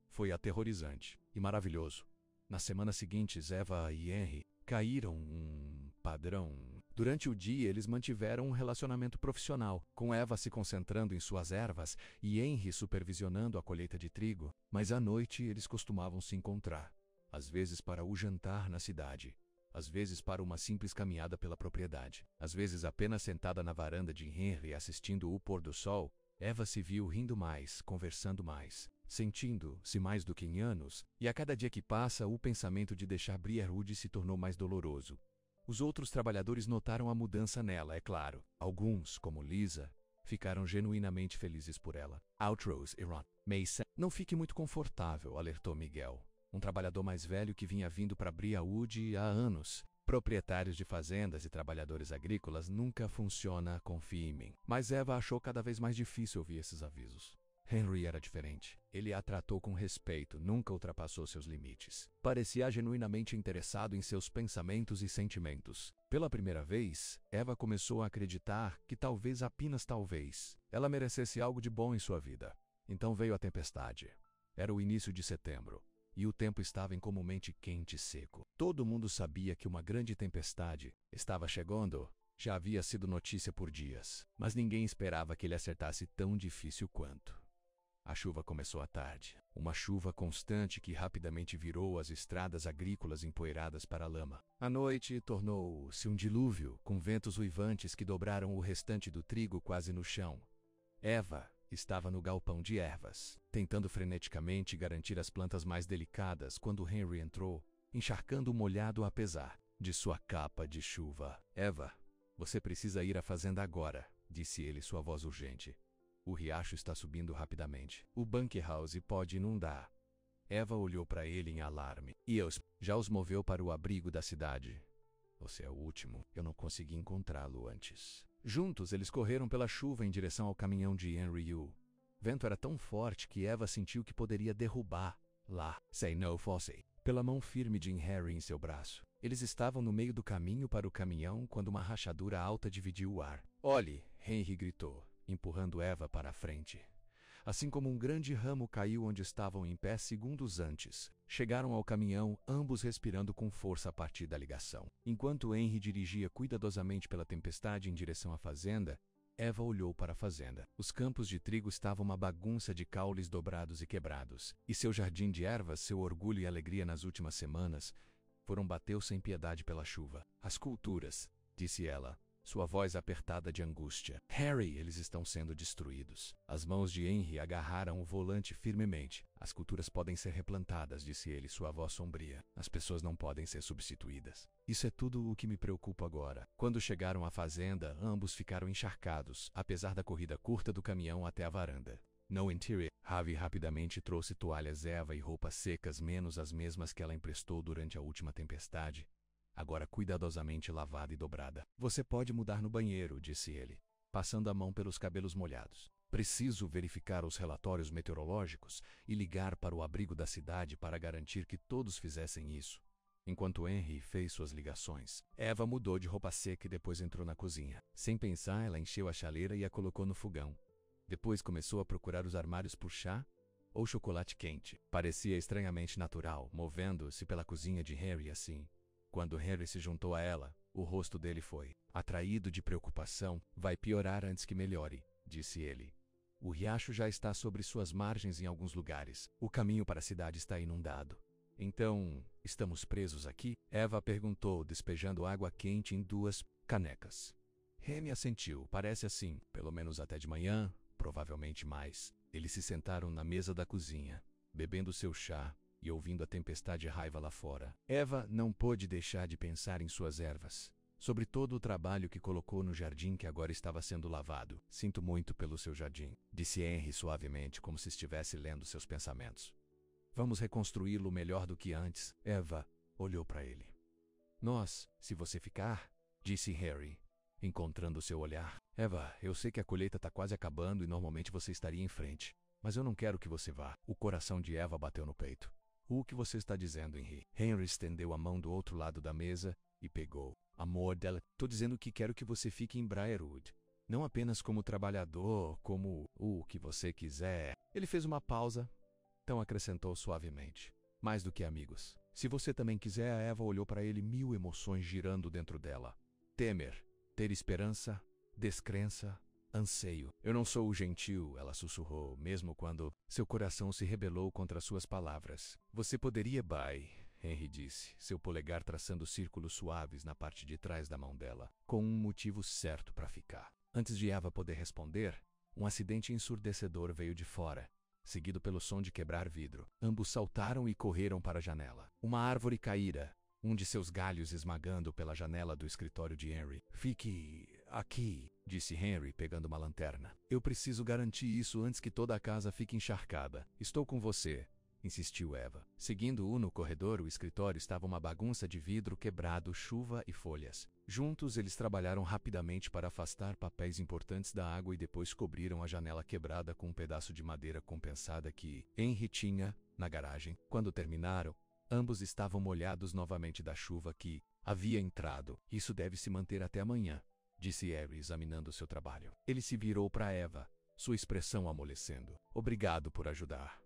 Foi aterrorizante e maravilhoso. Nas semanas seguintes, Eva e Henry caíram um padrão. Durante o dia, eles mantiveram um relacionamento profissional, com Eva se concentrando em suas ervas e Henry supervisionando a colheita de trigo. Mas à noite, eles costumavam se encontrar, às vezes para o jantar na cidade, às vezes para uma simples caminhada pela propriedade, às vezes apenas sentada na varanda de Henry assistindo o pôr do sol. Eva se viu rindo mais, conversando mais, sentindo-se mais do que em anos, e a cada dia que passa, o pensamento de deixar Briarwood se tornou mais doloroso. Os outros trabalhadores notaram a mudança nela, é claro. Alguns, como Lisa, ficaram genuinamente felizes por ela. Outrose e Ron. Mason. Não fique muito confortável, alertou Miguel, um trabalhador mais velho que vinha vindo para Briarwood há anos. Proprietários de fazendas e trabalhadores agrícolas nunca funciona, confie em mim. Mas Eva achou cada vez mais difícil ouvir esses avisos. Henry era diferente. Ele a tratou com respeito, nunca ultrapassou seus limites. Parecia genuinamente interessado em seus pensamentos e sentimentos. Pela primeira vez, Eva começou a acreditar que talvez, apenas talvez, ela merecesse algo de bom em sua vida. Então veio a tempestade. Era o início de setembro, e o tempo estava incomumente quente e seco. Todo mundo sabia que uma grande tempestade estava chegando. Já havia sido notícia por dias, mas ninguém esperava que ele acertasse tão difícil quanto. A chuva começou à tarde. Uma chuva constante que rapidamente virou as estradas agrícolas empoeiradas para a lama. A noite tornou-se um dilúvio, com ventos uivantes que dobraram o restante do trigo quase no chão. Eva estava no galpão de ervas, tentando freneticamente garantir as plantas mais delicadas quando Henry entrou, encharcando o molhado apesar de sua capa de chuva. Eva, você precisa ir à fazenda agora, disse ele, sua voz urgente. O riacho está subindo rapidamente. O bunkhouse pode inundar. Eva olhou para ele em alarme. E já os moveu para o abrigo da cidade. Você é o último. Eu não consegui encontrá-lo antes. Juntos, eles correram pela chuva em direção ao caminhão de Henry. O vento era tão forte que Eva sentiu que poderia derrubar lá. Say no fosse. Pela mão firme de Henry em seu braço. Eles estavam no meio do caminho para o caminhão quando uma rachadura alta dividiu o ar. Olhe, Henry gritou, empurrando Eva para a frente. Assim como um grande ramo caiu onde estavam em pé segundos antes. Chegaram ao caminhão, ambos respirando com força a partir da ligação. Enquanto Henry dirigia cuidadosamente pela tempestade em direção à fazenda, Eva olhou para a fazenda. Os campos de trigo estavam uma bagunça de caules dobrados e quebrados, e seu jardim de ervas, seu orgulho e alegria nas últimas semanas, bateu sem piedade pela chuva. As culturas, disse ela, sua voz apertada de angústia. Harry, eles estão sendo destruídos. As mãos de Henry agarraram o volante firmemente. As culturas podem ser replantadas, disse ele, sua voz sombria. As pessoas não podem ser substituídas. Isso é tudo o que me preocupa agora. Quando chegaram à fazenda, ambos ficaram encharcados, apesar da corrida curta do caminhão até a varanda. No interior, Harvey rapidamente trouxe toalhas Eva e roupas secas menos as mesmas que ela emprestou durante a última tempestade, agora cuidadosamente lavada e dobrada. Você pode mudar no banheiro, disse ele, passando a mão pelos cabelos molhados. Preciso verificar os relatórios meteorológicos e ligar para o abrigo da cidade para garantir que todos fizessem isso. Enquanto Henry fez suas ligações, Eva mudou de roupa seca e depois entrou na cozinha. Sem pensar, ela encheu a chaleira e a colocou no fogão. Depois começou a procurar os armários por chá ou chocolate quente. Parecia estranhamente natural, movendo-se pela cozinha de Henry assim. Quando Henry se juntou a ela, o rosto dele foi atraído de preocupação. Vai piorar antes que melhore, disse ele. O riacho já está sobre suas margens em alguns lugares. O caminho para a cidade está inundado. Então, estamos presos aqui? Eva perguntou, despejando água quente em 2 canecas. Henry assentiu. Parece assim, pelo menos até de manhã, provavelmente mais. Eles se sentaram na mesa da cozinha, bebendo seu chá e ouvindo a tempestade raiva lá fora. Eva não pôde deixar de pensar em suas ervas, sobre todo o trabalho que colocou no jardim que agora estava sendo lavado. Sinto muito pelo seu jardim, disse Henry suavemente, como se estivesse lendo seus pensamentos. Vamos reconstruí-lo melhor do que antes. Eva olhou para ele. Nós, se você ficar, disse Harry, encontrando seu olhar. Eva, eu sei que a colheita está quase acabando e normalmente você estaria em frente, mas eu não quero que você vá. O coração de Eva bateu no peito. O que você está dizendo, Henry? Henry estendeu a mão do outro lado da mesa e pegou a mão dela. Tô dizendo que quero que você fique em Briarwood. Não apenas como trabalhador, como o que você quiser. Ele fez uma pausa, então acrescentou suavemente. Mais do que amigos. Se você também quiser, a Eva olhou para ele, 1000 emoções girando dentro dela. Temer, ter esperança, descrença, anseio. Eu não sou o gentil, ela sussurrou, mesmo quando seu coração se rebelou contra suas palavras. Você poderia, Bai, Henry disse, seu polegar traçando círculos suaves na parte de trás da mão dela, com um motivo certo para ficar. Antes de Eva poder responder, um acidente ensurdecedor veio de fora, seguido pelo som de quebrar vidro. Ambos saltaram e correram para a janela. Uma árvore caíra, um de seus galhos esmagando pela janela do escritório de Henry. Fique aqui, disse Henry, pegando uma lanterna. Eu preciso garantir isso antes que toda a casa fique encharcada. Estou com você, insistiu Eva. Seguindo-o no corredor, o escritório estava uma bagunça de vidro quebrado, chuva e folhas. Juntos, eles trabalharam rapidamente para afastar papéis importantes da água e depois cobriram a janela quebrada com um pedaço de madeira compensada que Henry tinha na garagem. Quando terminaram, ambos estavam molhados novamente da chuva que havia entrado. Isso deve se manter até amanhã, disse Harry, examinando seu trabalho. Ele se virou para Eva, sua expressão amolecendo. Obrigado por ajudar.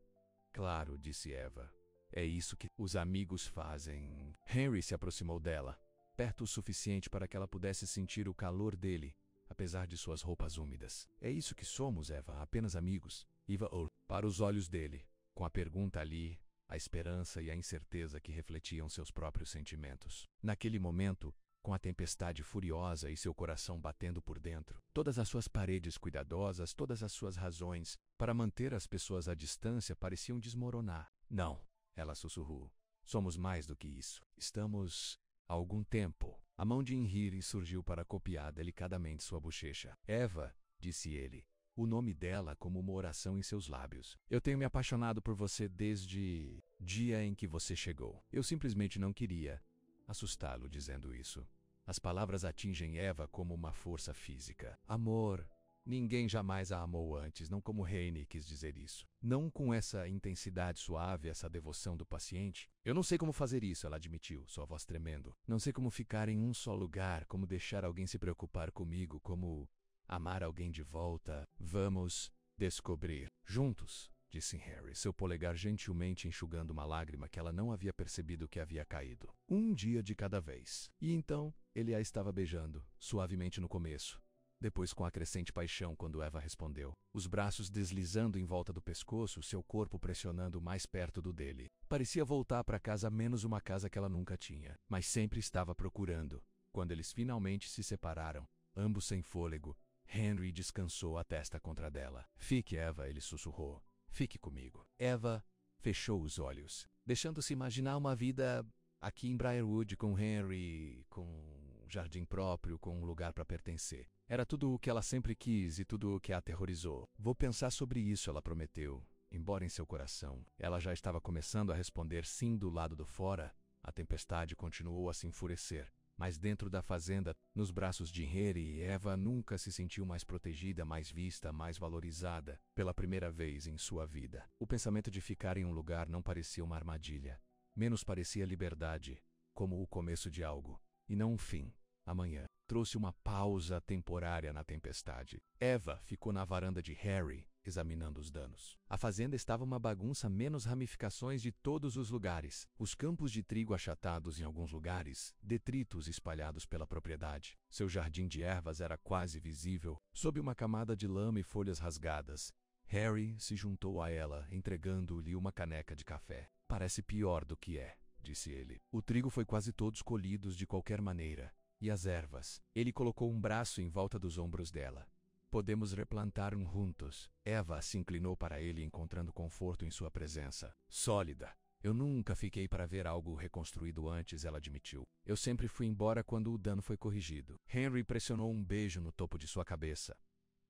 Claro, disse Eva. É isso que os amigos fazem. Henry se aproximou dela, perto o suficiente para que ela pudesse sentir o calor dele, apesar de suas roupas úmidas. É isso que somos, Eva, apenas amigos. Eva olhou para os olhos dele, com a pergunta ali, a esperança e a incerteza que refletiam seus próprios sentimentos. Naquele momento, com a tempestade furiosa e seu coração batendo por dentro, todas as suas paredes cuidadosas, todas as suas razões para manter as pessoas à distância pareciam desmoronar. Não, ela sussurrou. Somos mais do que isso. Estamos há algum tempo. A mão de Henry surgiu para copiar delicadamente sua bochecha. Eva, disse ele, o nome dela como uma oração em seus lábios. Eu tenho me apaixonado por você desde o dia em que você chegou. Eu simplesmente não queria assustá-lo dizendo isso. As palavras atingem Eva como uma força física. Amor. Ninguém jamais a amou antes, não como Heine quis dizer isso. Não com essa intensidade suave, essa devoção do paciente. Eu não sei como fazer isso, ela admitiu, sua voz tremendo. Não sei como ficar em um só lugar, como deixar alguém se preocupar comigo, como amar alguém de volta. Vamos descobrir. Juntos, disse Henry, seu polegar gentilmente enxugando uma lágrima que ela não havia percebido que havia caído. Um dia de cada vez. E então, ele a estava beijando, suavemente no começo. Depois com a crescente paixão quando Eva respondeu, os braços deslizando em volta do pescoço, seu corpo pressionando mais perto do dele. Parecia voltar para casa menos uma casa que ela nunca tinha, mas sempre estava procurando. Quando eles finalmente se separaram, ambos sem fôlego, Henry descansou a testa contra dela. Fique, Eva, ele sussurrou. Fique comigo. Eva fechou os olhos, deixando-se imaginar uma vida aqui em Briarwood com Henry, com um jardim próprio, com um lugar para pertencer. Era tudo o que ela sempre quis e tudo o que a aterrorizou. Vou pensar sobre isso, ela prometeu. Embora em seu coração, ela já estava começando a responder sim do lado do fora, a tempestade continuou a se enfurecer. Mas dentro da fazenda, nos braços de Henry, Eva nunca se sentiu mais protegida, mais vista, mais valorizada, pela primeira vez em sua vida. O pensamento de ficar em um lugar não parecia uma armadilha. Menos parecia liberdade, como o começo de algo, e não um fim. Amanhã trouxe uma pausa temporária na tempestade. Eva ficou na varanda de Harry, examinando os danos. A fazenda estava uma bagunça, menos ramificações de todos os lugares. Os campos de trigo achatados em alguns lugares, detritos espalhados pela propriedade. Seu jardim de ervas era quase visível, sob uma camada de lama e folhas rasgadas. Harry se juntou a ela, entregando-lhe uma caneca de café. Parece pior do que é, disse ele. O trigo foi quase todos colhidos de qualquer maneira. E as ervas? Ele colocou um braço em volta dos ombros dela. Podemos replantar juntos. Eva se inclinou para ele, encontrando conforto em sua presença. Sólida. Eu nunca fiquei para ver algo reconstruído antes, ela admitiu. Eu sempre fui embora quando o dano foi corrigido. Henry pressionou um beijo no topo de sua cabeça.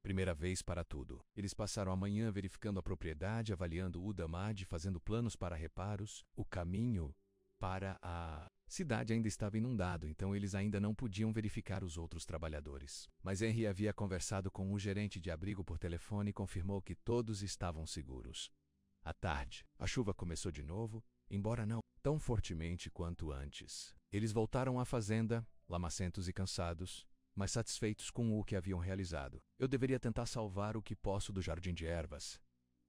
Primeira vez para tudo. Eles passaram a manhã verificando a propriedade, avaliando o Damad, fazendo planos para reparos. O caminho para a cidade ainda estava inundado, então eles ainda não podiam verificar os outros trabalhadores. Mas Henry havia conversado com o gerente de abrigo por telefone e confirmou que todos estavam seguros. À tarde, a chuva começou de novo, embora não tão fortemente quanto antes. Eles voltaram à fazenda, lamacentos e cansados, mas satisfeitos com o que haviam realizado. Eu deveria tentar salvar o que posso do jardim de ervas,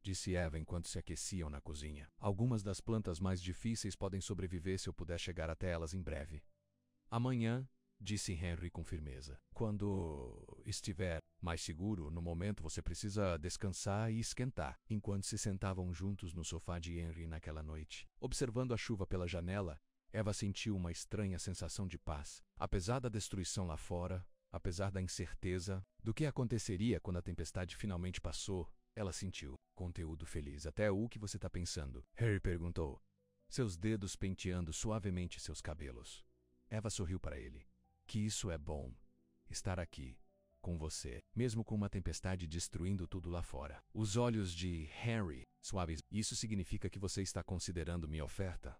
disse Eva enquanto se aqueciam na cozinha. Algumas das plantas mais difíceis podem sobreviver se eu puder chegar até elas em breve. Amanhã, disse Henry com firmeza. Quando estiver mais seguro, no momento você precisa descansar e esquentar. Enquanto se sentavam juntos no sofá de Henry naquela noite, observando a chuva pela janela, Eva sentiu uma estranha sensação de paz. Apesar da destruição lá fora, apesar da incerteza do que aconteceria quando a tempestade finalmente passou, ela sentiu conteúdo feliz. Até o que você está pensando? Harry perguntou, seus dedos penteando suavemente seus cabelos. Eva sorriu para ele. Que isso é bom. Estar aqui, com você, mesmo com uma tempestade destruindo tudo lá fora. Os olhos de Harry suaves. Isso significa que você está considerando minha oferta?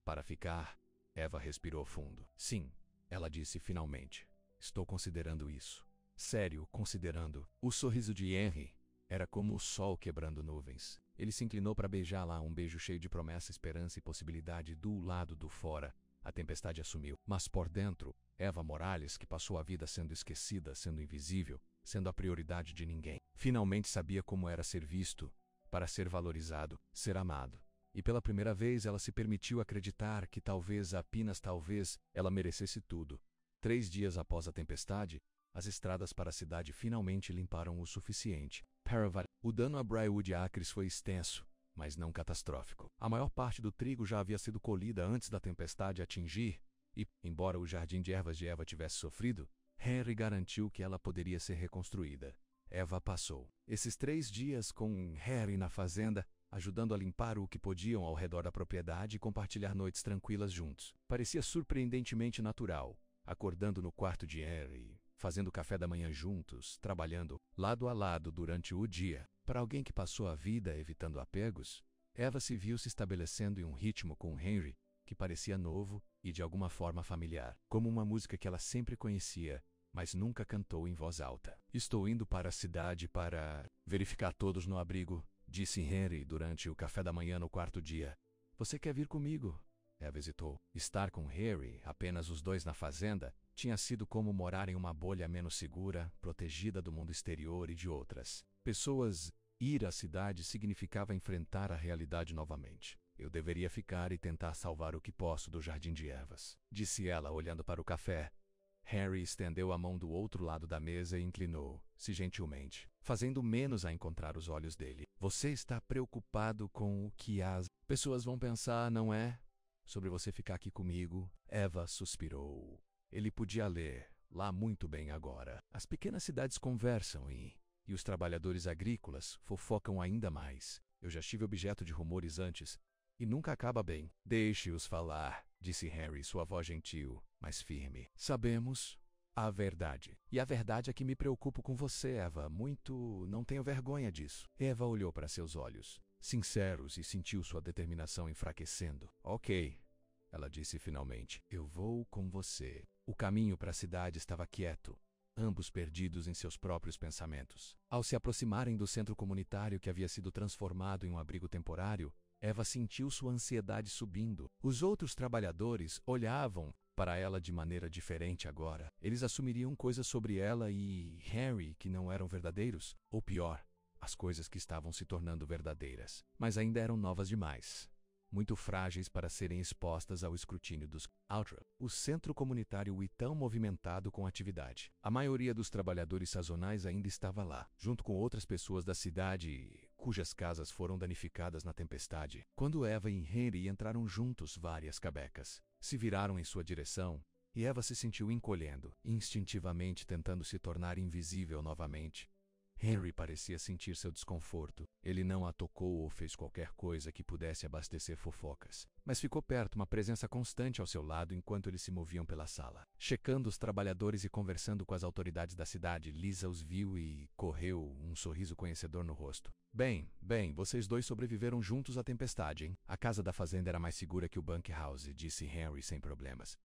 Para ficar? Eva respirou fundo. Sim, ela disse finalmente. Estou considerando isso. Sério, considerando. O sorriso de Henry era como o sol quebrando nuvens. Ele se inclinou para beijá-la, um beijo cheio de promessa, esperança e possibilidade. Do lado do fora, a tempestade assumiu. Mas por dentro, Eva Morales, que passou a vida sendo esquecida, sendo invisível, sendo a prioridade de ninguém. Finalmente sabia como era ser visto, para ser valorizado, ser amado. E pela primeira vez ela se permitiu acreditar que talvez, apenas talvez, ela merecesse tudo. 3 dias após a tempestade, as estradas para a cidade finalmente limparam o suficiente. O dano a Briarwood Acres foi extenso, mas não catastrófico. A maior parte do trigo já havia sido colhida antes da tempestade atingir, e, embora o jardim de ervas de Eva tivesse sofrido, Henry garantiu que ela poderia ser reconstruída. Eva passou esses 3 dias com Harry na fazenda, ajudando a limpar o que podiam ao redor da propriedade e compartilhar noites tranquilas juntos. Parecia surpreendentemente natural, acordando no quarto de Henry, fazendo café da manhã juntos, trabalhando lado a lado durante o dia. Para alguém que passou a vida evitando apegos, Eva se viu se estabelecendo em um ritmo com Henry que parecia novo e de alguma forma familiar, como uma música que ela sempre conhecia, mas nunca cantou em voz alta. Estou indo para a cidade para verificar todos no abrigo, disse Henry durante o café da manhã no quarto dia. Você quer vir comigo? Eva hesitou. Estar com Harry, apenas os dois na fazenda, tinha sido como morar em uma bolha menos segura, protegida do mundo exterior e de outras pessoas. Ir à cidade significava enfrentar a realidade novamente. Eu deveria ficar e tentar salvar o que posso do jardim de ervas, disse ela olhando para o café. Harry estendeu a mão do outro lado da mesa e inclinou-se gentilmente, fazendo menos a encontrar os olhos dele. Você está preocupado com o que as pessoas vão pensar, não é? Sobre você ficar aqui comigo? Eva suspirou. Ele podia ler lá muito bem agora. As pequenas cidades conversam e os trabalhadores agrícolas fofocam ainda mais. Eu já estive objeto de rumores antes e nunca acaba bem. Deixe-os falar, disse Harry, sua voz gentil, mas firme. Sabemos a verdade. E a verdade é que me preocupo com você, Eva. Muito. Não tenho vergonha disso. Eva olhou para seus olhos, sinceros, e sentiu sua determinação enfraquecendo. Ok, ela disse finalmente. Eu vou com você. O caminho para a cidade estava quieto, ambos perdidos em seus próprios pensamentos. Ao se aproximarem do centro comunitário que havia sido transformado em um abrigo temporário, Eva sentiu sua ansiedade subindo. Os outros trabalhadores olhavam para ela de maneira diferente agora. Eles assumiriam coisas sobre ela e Harry que não eram verdadeiros, ou pior, as coisas que estavam se tornando verdadeiras, mas ainda eram novas demais, muito frágeis para serem expostas ao escrutínio dos Outra, o centro comunitário e tão movimentado com atividade. A maioria dos trabalhadores sazonais ainda estava lá, junto com outras pessoas da cidade cujas casas foram danificadas na tempestade. Quando Eva e Henry entraram juntos, várias cabecas se viraram em sua direção e Eva se sentiu encolhendo, instintivamente tentando se tornar invisível novamente. Henry parecia sentir seu desconforto. Ele não a tocou ou fez qualquer coisa que pudesse abastecer fofocas, mas ficou perto, uma presença constante ao seu lado enquanto eles se moviam pela sala, checando os trabalhadores e conversando com as autoridades da cidade. Lisa os viu e correu um sorriso conhecedor no rosto. Bem, vocês dois sobreviveram juntos à tempestade, hein? A casa da fazenda era mais segura que o bunkhouse, disse Henry sem problemas.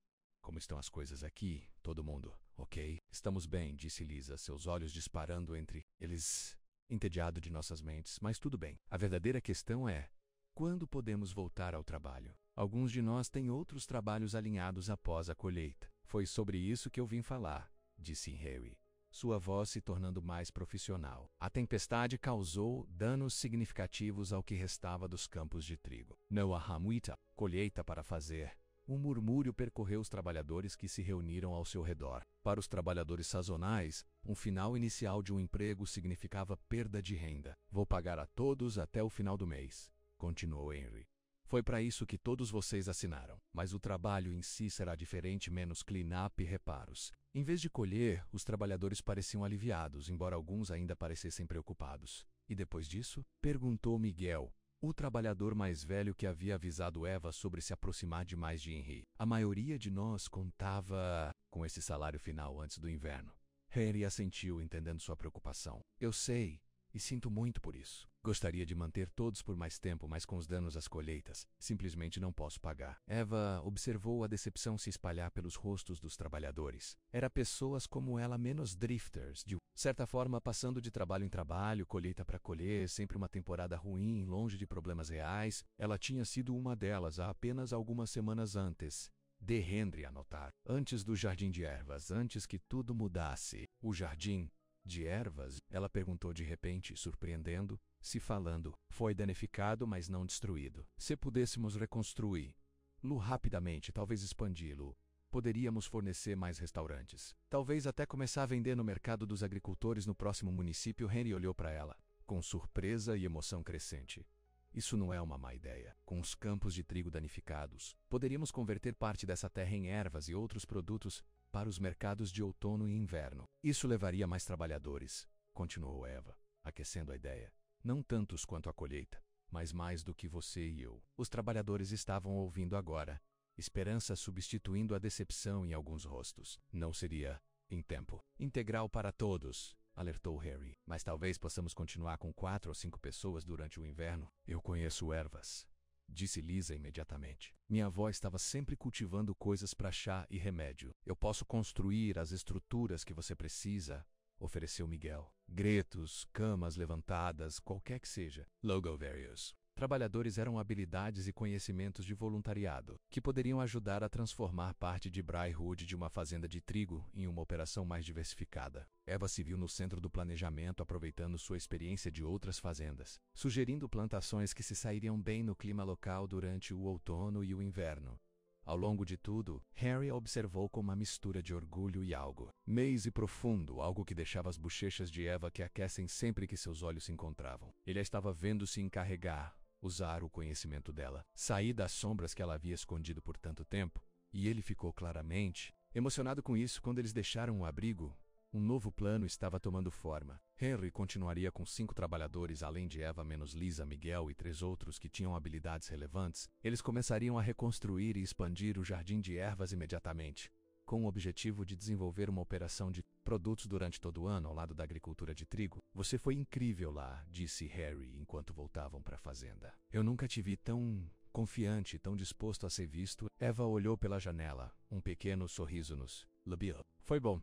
Como estão as coisas aqui, todo mundo? Ok? Estamos bem, disse Lisa, seus olhos disparando entre eles, entediado de nossas mentes, mas tudo bem. A verdadeira questão é, quando podemos voltar ao trabalho? Alguns de nós têm outros trabalhos alinhados após a colheita. Foi sobre isso que eu vim falar, disse Harry, sua voz se tornando mais profissional. A tempestade causou danos significativos ao que restava dos campos de trigo. Não há muita colheita para fazer. Um murmúrio percorreu os trabalhadores que se reuniram ao seu redor. Para os trabalhadores sazonais, um final inicial de um emprego significava perda de renda. Vou pagar a todos até o final do mês, continuou Henry. Foi para isso que todos vocês assinaram. Mas o trabalho em si será diferente, menos clean-up e reparos. Em vez de colher, os trabalhadores pareciam aliviados, embora alguns ainda parecessem preocupados. E depois disso? Perguntou Miguel, o trabalhador mais velho que havia avisado Eva sobre se aproximar demais de Henry. A maioria de nós contava com esse salário final antes do inverno. Henry assentiu, entendendo sua preocupação. Eu sei, e sinto muito por isso. Gostaria de manter todos por mais tempo, mas com os danos às colheitas, simplesmente não posso pagar. Eva observou a decepção se espalhar pelos rostos dos trabalhadores. Era pessoas como ela, menos drifters, de certa forma passando de trabalho em trabalho, colheita para colher, sempre uma temporada ruim, longe de problemas reais. Ela tinha sido uma delas há apenas algumas semanas antes de Henry anotar. Antes do jardim de ervas, antes que tudo mudasse. O jardim De ervas? Ela perguntou de repente, surpreendendo-se, falando. Foi danificado, mas não destruído. Se pudéssemos reconstruí-lo rapidamente, talvez expandi-lo, poderíamos fornecer mais restaurantes. Talvez até começar a vender no mercado dos agricultores no próximo município. Henry olhou para ela, com surpresa e emoção crescente. Isso não é uma má ideia. Com os campos de trigo danificados, poderíamos converter parte dessa terra em ervas e outros produtos para os mercados de outono e inverno. Isso levaria mais trabalhadores, continuou Eva, aquecendo a ideia. Não tantos quanto a colheita, mas mais do que você e eu. Os trabalhadores estavam ouvindo agora, esperança substituindo a decepção em alguns rostos. Não seria, em tempo integral para todos, alertou Harry. Mas talvez possamos continuar com 4 ou 5 pessoas durante o inverno. Eu conheço ervas, disse Lisa imediatamente. Minha avó estava sempre cultivando coisas para chá e remédio. Eu posso construir as estruturas que você precisa, ofereceu Miguel. Gretos, camas levantadas, qualquer que seja. Logo various. Trabalhadores eram habilidades e conhecimentos de voluntariado, que poderiam ajudar a transformar parte de Briarwood de uma fazenda de trigo em uma operação mais diversificada. Eva se viu no centro do planejamento, aproveitando sua experiência de outras fazendas, sugerindo plantações que se sairiam bem no clima local durante o outono e o inverno. Ao longo de tudo, Harry a observou com uma mistura de orgulho e algo mês e profundo, algo que deixava as bochechas de Eva que aquecem sempre que seus olhos se encontravam. Ele a estava vendo se encarregar, usar o conhecimento dela, sair das sombras que ela havia escondido por tanto tempo, e ele ficou claramente emocionado com isso quando eles deixaram o abrigo. Um novo plano estava tomando forma. Henry continuaria com 5 trabalhadores, além de Eva menos Lisa, Miguel e 3 outros que tinham habilidades relevantes. Eles começariam a reconstruir e expandir o jardim de ervas imediatamente, com o objetivo de desenvolver uma operação de produtos durante todo o ano ao lado da agricultura de trigo. Você foi incrível lá, disse Harry enquanto voltavam para a fazenda. Eu nunca te vi tão confiante, tão disposto a ser visto. Eva olhou pela janela, um pequeno sorriso nos lábios. Foi bom,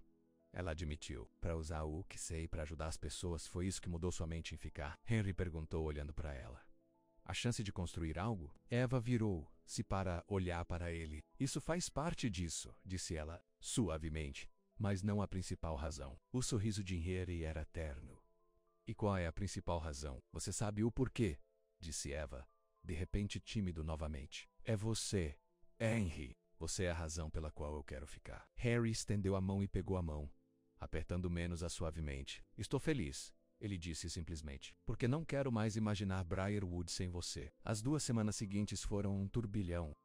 ela admitiu. Para usar o que sei para ajudar as pessoas, foi isso que mudou sua mente em ficar? Henry perguntou olhando para ela. A chance de construir algo? Eva virou-se para olhar para ele. Isso faz parte disso, disse ela, suavemente, mas não a principal razão. O sorriso de Henry era terno. E qual é a principal razão? Você sabe o porquê, disse Eva, de repente tímido novamente. É você, Henry. Você é a razão pela qual eu quero ficar. Harry estendeu a mão e pegou a mão, apertando menos-a suavemente. Estou feliz, ele disse simplesmente, porque não quero mais imaginar Briarwood sem você. As 2 semanas seguintes foram um turbilhão.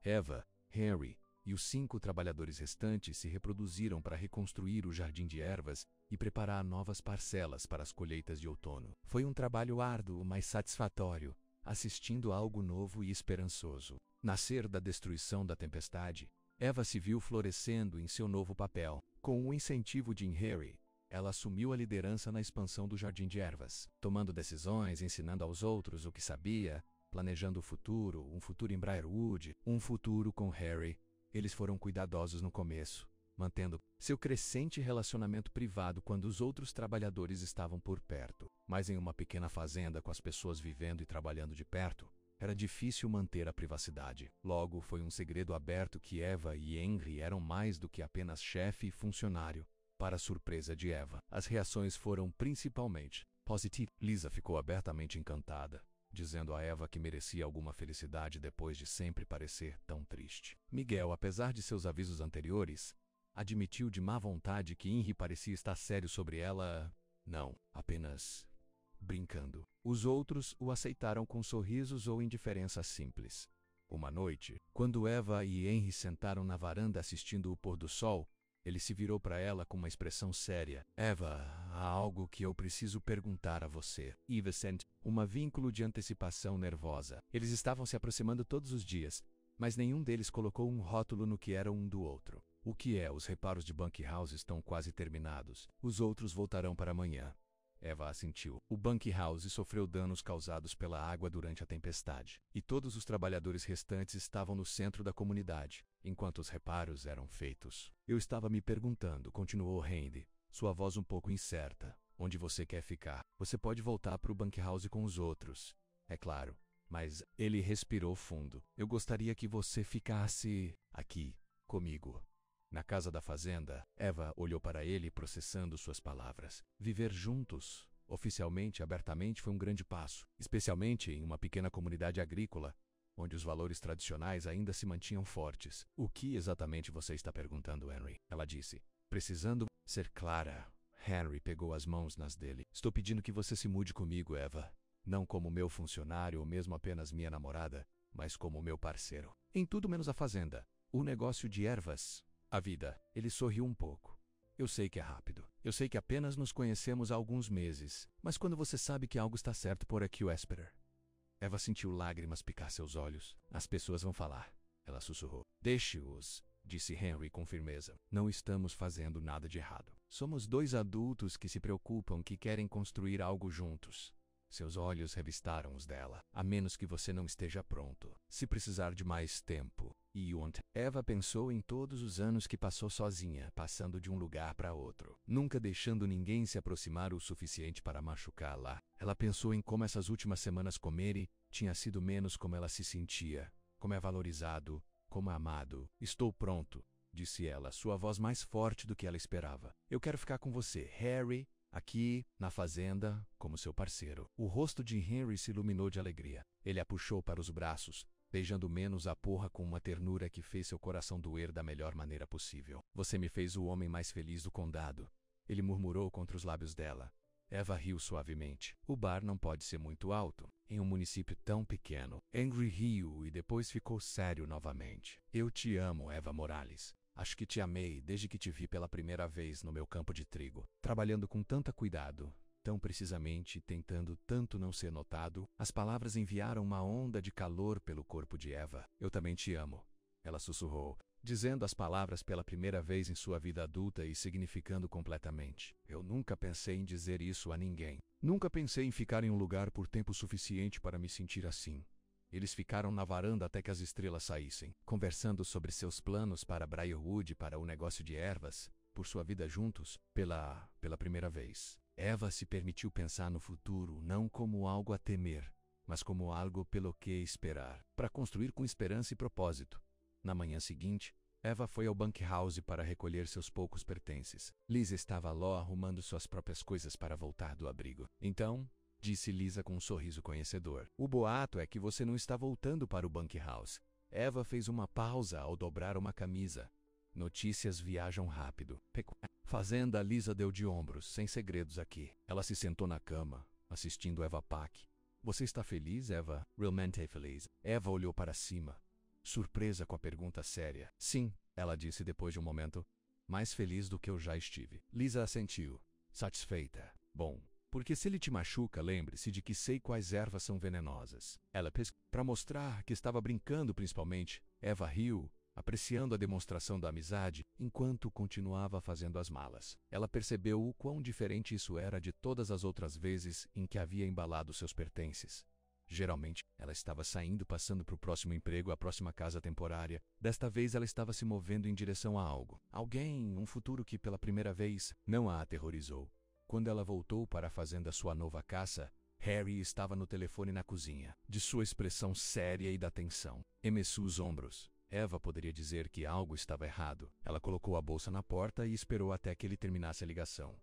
Eva, Harry e os 5 trabalhadores restantes se reproduziram para reconstruir o jardim de ervas e preparar novas parcelas para as colheitas de outono. Foi um trabalho árduo, mas satisfatório, assistindo a algo novo e esperançoso nascer da destruição da tempestade. Eva se viu florescendo em seu novo papel. Com o incentivo de Harry, ela assumiu a liderança na expansão do jardim de ervas, tomando decisões, ensinando aos outros o que sabia, planejando o futuro, um futuro em Briarwood, um futuro com Harry. Eles foram cuidadosos no começo, mantendo seu crescente relacionamento privado quando os outros trabalhadores estavam por perto. Mas em uma pequena fazenda com as pessoas vivendo e trabalhando de perto, era difícil manter a privacidade. Logo, foi um segredo aberto que Eva e Henry eram mais do que apenas chefe e funcionário. Para a surpresa de Eva, as reações foram principalmente positivas. Lisa ficou abertamente encantada, dizendo a Eva que merecia alguma felicidade depois de sempre parecer tão triste. Miguel, apesar de seus avisos anteriores, admitiu de má vontade que Henry parecia estar sério sobre ela. Não, apenas brincando. Os outros o aceitaram com sorrisos ou indiferença simples. Uma noite, quando Eva e Henry sentaram na varanda assistindo o pôr do sol, ele se virou para ela com uma expressão séria. Eva, há algo que eu preciso perguntar a você. Eva sente um vínculo de antecipação nervosa. Eles estavam se aproximando todos os dias, mas nenhum deles colocou um rótulo no que era um do outro. O que é? Os reparos de Bunkhouse estão quase terminados. Os outros voltarão para amanhã. Eva assentiu. O Bunkhouse sofreu danos causados pela água durante a tempestade, e todos os trabalhadores restantes estavam no centro da comunidade, enquanto os reparos eram feitos. Eu estava me perguntando, continuou Henry, sua voz um pouco incerta, onde você quer ficar? Você pode voltar para o Bunkhouse com os outros, é claro, mas ele respirou fundo. Eu gostaria que você ficasse aqui, comigo. Na casa da fazenda, Eva olhou para ele processando suas palavras. Viver juntos, oficialmente e abertamente, foi um grande passo, especialmente em uma pequena comunidade agrícola, onde os valores tradicionais ainda se mantinham fortes. O que exatamente você está perguntando, Henry? Ela disse, precisando ser clara. Henry pegou as mãos nas dele. Estou pedindo que você se mude comigo, Eva. Não como meu funcionário ou mesmo apenas minha namorada, mas como meu parceiro. Em tudo menos a fazenda, o negócio de ervas, a vida. Ele sorriu um pouco. Eu sei que é rápido. Eu sei que apenas nos conhecemos há alguns meses. Mas quando você sabe que algo está certo por aqui, Wesperer? Eva sentiu lágrimas picar seus olhos. As pessoas vão falar. Ela sussurrou. Deixe-os, disse Henry com firmeza. Não estamos fazendo nada de errado. Somos dois adultos que se preocupam, que querem construir algo juntos. Seus olhos revistaram os dela. A menos que você não esteja pronto. Se precisar de mais tempo. Eva pensou em todos os anos que passou sozinha, passando de um lugar para outro, nunca deixando ninguém se aproximar o suficiente para machucá-la. Ela pensou em como essas últimas semanas com ele tinha sido menos como ela se sentia, como é valorizado, como é amado. Estou pronto, disse ela, sua voz mais forte do que ela esperava. Eu quero ficar com você, Harry, aqui, na fazenda, como seu parceiro. O rosto de Henry se iluminou de alegria. Ele a puxou para os braços, beijando menos a porra com uma ternura que fez seu coração doer da melhor maneira possível. Você me fez o homem mais feliz do condado. Ele murmurou contra os lábios dela. Eva riu suavemente. O bar não pode ser muito alto, em um município tão pequeno. Henry riu e depois ficou sério novamente. Eu te amo, Eva Morales. Acho que te amei desde que te vi pela primeira vez no meu campo de trigo, trabalhando com tanto cuidado, tão precisamente, tentando tanto não ser notado. As palavras enviaram uma onda de calor pelo corpo de Eva. Eu também te amo, ela sussurrou, dizendo as palavras pela primeira vez em sua vida adulta e significando completamente. Eu nunca pensei em dizer isso a ninguém. Nunca pensei em ficar em um lugar por tempo suficiente para me sentir assim. Eles ficaram na varanda até que as estrelas saíssem, conversando sobre seus planos para Briarwood e para o negócio de ervas, por sua vida juntos, pela primeira vez. Eva se permitiu pensar no futuro não como algo a temer, mas como algo pelo que esperar, para construir com esperança e propósito. Na manhã seguinte, Eva foi ao bunkhouse para recolher seus poucos pertences. Lisa estava lá arrumando suas próprias coisas para voltar do abrigo. Então, disse Lisa com um sorriso conhecedor, o boato é que você não está voltando para o bunkhouse. Eva fez uma pausa ao dobrar uma camisa. Notícias viajam rápido. Fazenda, Lisa deu de ombros, sem segredos aqui. Ela se sentou na cama, assistindo Eva Pack. Você está feliz, Eva? Realmente feliz. Eva olhou para cima, surpresa com a pergunta séria. Sim, ela disse depois de um momento. Mais feliz do que eu já estive. Lisa assentiu, satisfeita. Bom, porque se ele te machuca, lembre-se de que sei quais ervas são venenosas. Ela pescou. Para mostrar que estava brincando principalmente, Eva riu, apreciando a demonstração da amizade, enquanto continuava fazendo as malas. Ela percebeu o quão diferente isso era de todas as outras vezes em que havia embalado seus pertences. Geralmente, ela estava saindo, passando para o próximo emprego, a próxima casa temporária. Desta vez, ela estava se movendo em direção a algo. Alguém, um futuro que, pela primeira vez, não a aterrorizou. Quando ela voltou para a fazenda sua nova caça, Harry estava no telefone na cozinha. De sua expressão séria e da tensão, emeceu os ombros. Eva poderia dizer que algo estava errado. Ela colocou a bolsa na porta e esperou até que ele terminasse a ligação.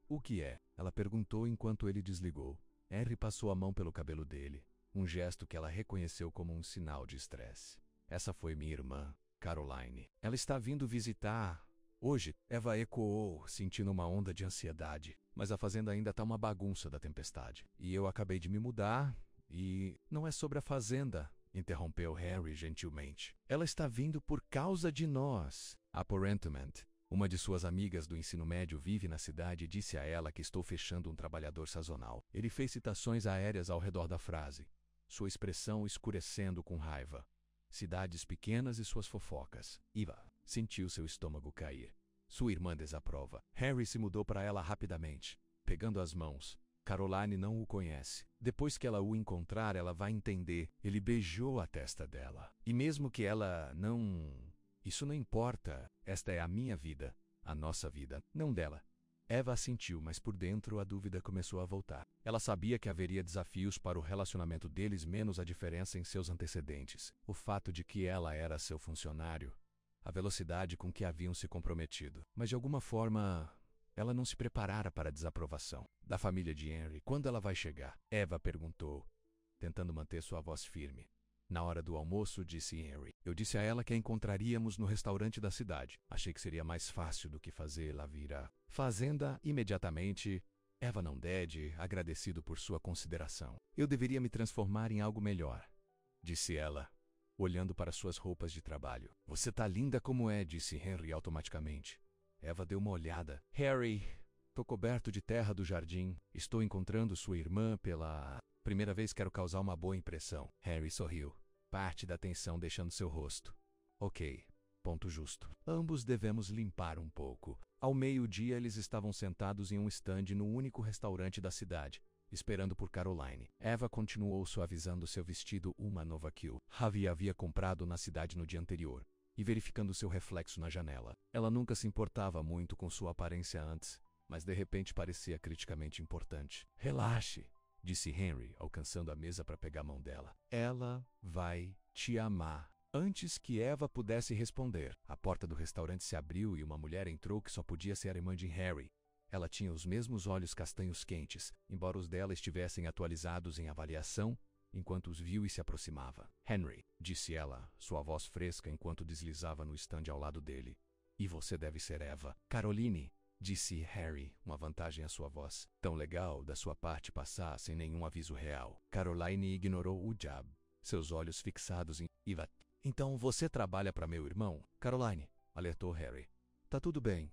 O que é? Ela perguntou enquanto ele desligou. Henry passou a mão pelo cabelo dele, um gesto que ela reconheceu como um sinal de estresse. Essa foi minha irmã, Caroline. Ela está vindo visitar hoje. Eva ecoou, sentindo uma onda de ansiedade. Mas a fazenda ainda está uma bagunça da tempestade. E eu acabei de me mudar e... Não é sobre a fazenda, interrompeu Harry gentilmente. Ela está vindo por causa de nós. Apparentment. Uma de suas amigas do ensino médio vive na cidade e disse a ela que estou fechando um trabalhador sazonal. Ele fez citações aéreas ao redor da frase, sua expressão escurecendo com raiva. Cidades pequenas e suas fofocas. Eva sentiu seu estômago cair. Sua irmã desaprova. Harry se mudou para ela rapidamente, pegando as mãos. Caroline não o conhece. Depois que ela o encontrar, ela vai entender. Ele beijou a testa dela. E mesmo que ela não... Isso não importa. Esta é a minha vida. A nossa vida, não dela. Eva assentiu, mas por dentro a dúvida começou a voltar. Ela sabia que haveria desafios para o relacionamento deles, menos a diferença em seus antecedentes. O fato de que ela era seu funcionário. a velocidade com que haviam se comprometido. Mas de alguma forma, ela não se preparara para a desaprovação da família de Henry. Quando ela vai chegar? Eva perguntou, tentando manter sua voz firme. Na hora do almoço, disse Henry. Eu disse a ela que a encontraríamos no restaurante da cidade. Achei que seria mais fácil do que fazê-la vir à fazenda imediatamente. Eva não dede, agradecido por sua consideração. Eu deveria me transformar em algo melhor, disse ela, olhando para suas roupas de trabalho. Você tá linda como é, disse Henry automaticamente. Eva deu uma olhada. Harry, tô coberto de terra do jardim. Estou encontrando sua irmã pela primeira vez. Quero causar uma boa impressão. Harry sorriu, parte da tensão deixando seu rosto. Ok, ponto justo. Ambos devemos limpar um pouco. Ao meio-dia, eles estavam sentados em um estande no único restaurante da cidade, esperando por Caroline. Eva continuou suavizando seu vestido, uma nova que o Ravi havia comprado na cidade no dia anterior, e verificando seu reflexo na janela. Ela nunca se importava muito com sua aparência antes, mas de repente parecia criticamente importante. Relaxe, disse Henry, alcançando a mesa para pegar a mão dela. Ela vai te amar. Antes que Eva pudesse responder, a porta do restaurante se abriu e uma mulher entrou que só podia ser a irmã de Harry. Ela tinha os mesmos olhos castanhos quentes, embora os dela estivessem atualizados em avaliação, enquanto os viu e se aproximava. Henry, disse ela, sua voz fresca enquanto deslizava no estande ao lado dele. E você deve ser Eva. Caroline, disse Harry, uma vantagem à sua voz. Tão legal da sua parte passar sem nenhum aviso real. Caroline ignorou o jab, seus olhos fixados em Eva. Então você trabalha para meu irmão? Caroline, alertou Harry. Tá tudo bem,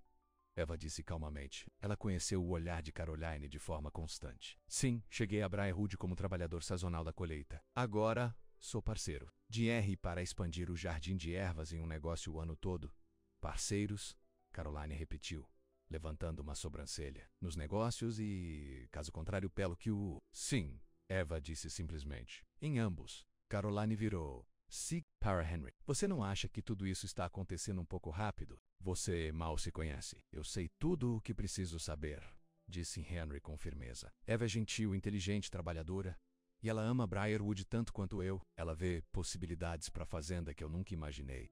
Eva disse calmamente. Ela conheceu o olhar de Caroline de forma constante. Sim, cheguei a Briarwood como trabalhador sazonal da colheita. Agora, sou parceiro de Henry para expandir o jardim de ervas em um negócio o ano todo. Parceiros? Caroline repetiu, levantando uma sobrancelha. Nos negócios e, caso contrário, pelo que o... Sim, Eva disse simplesmente. Em ambos. Caroline virou. Sim, para Henry. Você não acha que tudo isso está acontecendo um pouco rápido? Você mal se conhece. Eu sei tudo o que preciso saber, disse Henry com firmeza. Eva é gentil, inteligente, trabalhadora. E ela ama Briarwood tanto quanto eu. Ela vê possibilidades para a fazenda que eu nunca imaginei.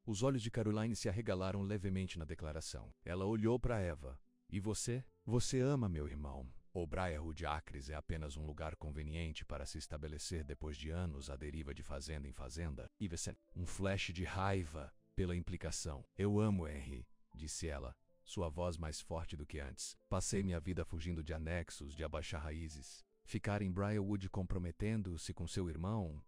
Os olhos de Caroline se arregalaram levemente na declaração. Ela olhou para Eva. E você? Você ama meu irmão. O Briarwood Acres é apenas um lugar conveniente para se estabelecer depois de anos à deriva de fazenda em fazenda. Um flash de raiva pela implicação. Eu amo Henry, disse ela, sua voz mais forte do que antes. Passei minha vida fugindo de anexos, de abaixar raízes. Ficar em Briarwood comprometendo-se com seu irmão,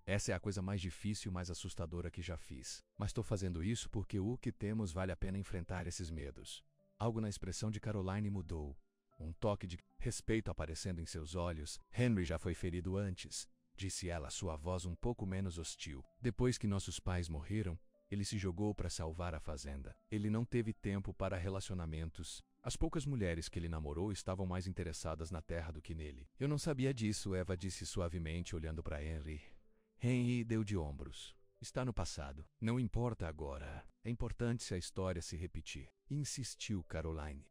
essa é a coisa mais difícil e mais assustadora que já fiz. Mas estou fazendo isso porque o que temos vale a pena enfrentar esses medos. Algo na expressão de Caroline mudou. Um toque de respeito aparecendo em seus olhos. Henry já foi ferido antes, disse ela, sua voz um pouco menos hostil. Depois que nossos pais morreram, ele se jogou para salvar a fazenda. Ele não teve tempo para relacionamentos. As poucas mulheres que ele namorou estavam mais interessadas na terra do que nele. Eu não sabia disso, Eva disse suavemente, olhando para Henry. Henry deu de ombros. Está no passado. Não importa agora. É importante se a história se repetir. Insistiu Caroline.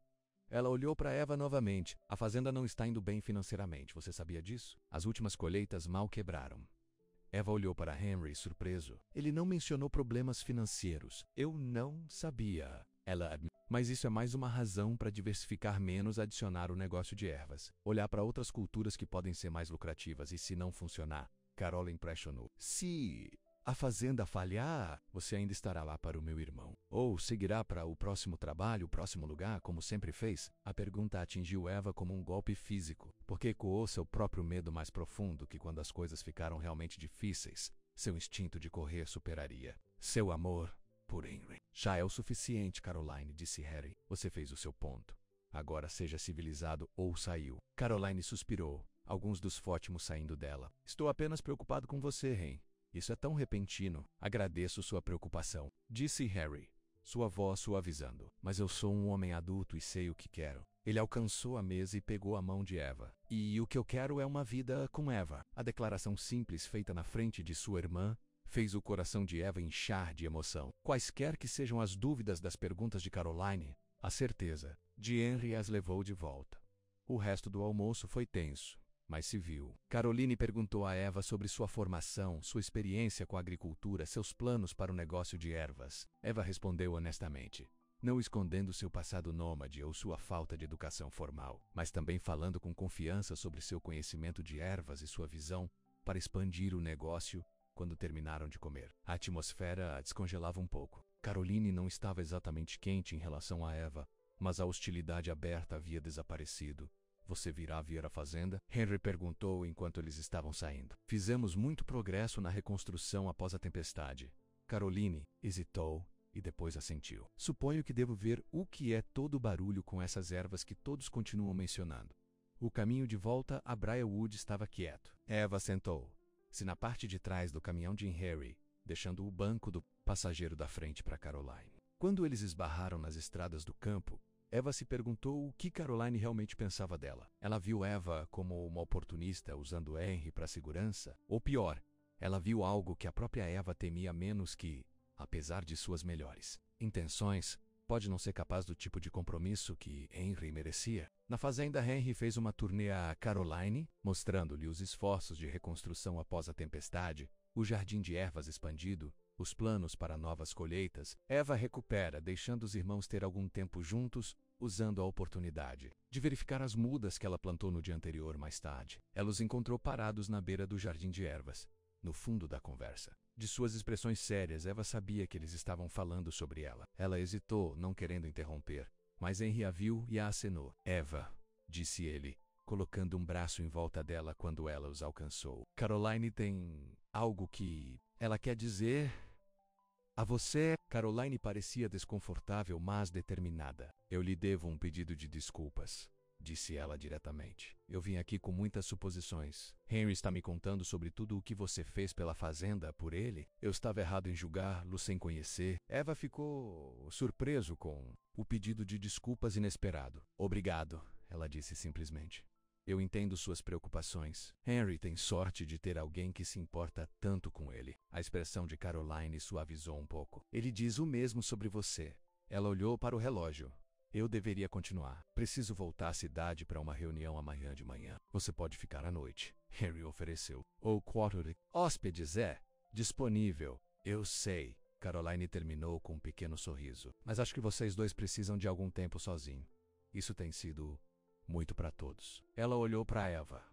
Ela olhou para Eva novamente. A fazenda não está indo bem financeiramente. Você sabia disso? As últimas colheitas mal quebraram. Eva olhou para Henry, surpreso. Ele não mencionou problemas financeiros. Eu não sabia. Ela admitiu. Mas isso é mais uma razão para diversificar menos, adicionar o negócio de ervas. Olhar para outras culturas que podem ser mais lucrativas e se não funcionar. Carol impressionou. Se a fazenda falhar, você ainda estará lá para o meu irmão. Ou seguirá para o próximo trabalho, o próximo lugar, como sempre fez? A pergunta atingiu Eva como um golpe físico, porque ecoou seu próprio medo mais profundo que quando as coisas ficaram realmente difíceis, seu instinto de correr superaria. Seu amor por Henry. Já é o suficiente, Caroline, disse Harry. Você fez o seu ponto. Agora seja civilizado ou saiu. Caroline suspirou, alguns dos fótimos saindo dela. Estou apenas preocupado com você, Henry. Isso é tão repentino. Agradeço sua preocupação, disse Harry, sua voz suavizando. Mas eu sou um homem adulto e sei o que quero. Ele alcançou a mesa e pegou a mão de Eva. E o que eu quero é uma vida com Eva. A declaração simples feita na frente de sua irmã fez o coração de Eva inchar de emoção. Quaisquer que sejam as dúvidas das perguntas de Caroline, a certeza de Henry as levou de volta. O resto do almoço foi tenso, mas se viu. Caroline perguntou a Eva sobre sua formação, sua experiência com a agricultura, seus planos para o negócio de ervas. Eva respondeu honestamente, não escondendo seu passado nômade ou sua falta de educação formal, mas também falando com confiança sobre seu conhecimento de ervas e sua visão para expandir o negócio quando terminaram de comer. A atmosfera a descongelava um pouco. Caroline não estava exatamente quente em relação a Eva, mas a hostilidade aberta havia desaparecido. Você virá ver a fazenda? Henry perguntou enquanto eles estavam saindo. Fizemos muito progresso na reconstrução após a tempestade. Caroline hesitou e depois assentiu. Suponho que devo ver o que é todo o barulho com essas ervas que todos continuam mencionando. O caminho de volta a Briarwood estava quieto. Eva sentou, se na parte de trás do caminhão de Henry, deixando o banco do passageiro da frente para Caroline. Quando eles esbarraram nas estradas do campo, Eva se perguntou o que Caroline realmente pensava dela. Ela viu Eva como uma oportunista usando Henry para segurança? Ou pior, ela viu algo que a própria Eva temia menos que, apesar de suas melhores intenções, pode não ser capaz do tipo de compromisso que Henry merecia. Na fazenda, Henry fez uma turnê a Caroline, mostrando-lhe os esforços de reconstrução após a tempestade, o jardim de ervas expandido, os planos para novas colheitas. Eva recupera, deixando os irmãos ter algum tempo juntos, usando a oportunidade de verificar as mudas que ela plantou no dia anterior mais tarde. Ela os encontrou parados na beira do jardim de ervas, no fundo da conversa. De suas expressões sérias, Eva sabia que eles estavam falando sobre ela. Ela hesitou, não querendo interromper, mas Henry a viu e a acenou. Eva, disse ele, colocando um braço em volta dela quando ela os alcançou. Caroline tem algo que ela quer dizer a você. Caroline parecia desconfortável, mas determinada. Eu lhe devo um pedido de desculpas, disse ela diretamente. Eu vim aqui com muitas suposições. Henry está me contando sobre tudo o que você fez pela fazenda por ele. Eu estava errado em julgá-lo sem conhecer. Eva ficou surpreso com o pedido de desculpas inesperado. Obrigado, ela disse simplesmente. Eu entendo suas preocupações. Henry tem sorte de ter alguém que se importa tanto com ele. A expressão de Caroline suavizou um pouco. Ele diz o mesmo sobre você. Ela olhou para o relógio. Eu deveria continuar. Preciso voltar à cidade para uma reunião amanhã de manhã. Você pode ficar à noite. Henry ofereceu. O quarto de hóspedes é disponível. Eu sei. Caroline terminou com um pequeno sorriso. Mas acho que vocês dois precisam de algum tempo sozinho. Isso tem sido muito para todos. Ela olhou para Eva.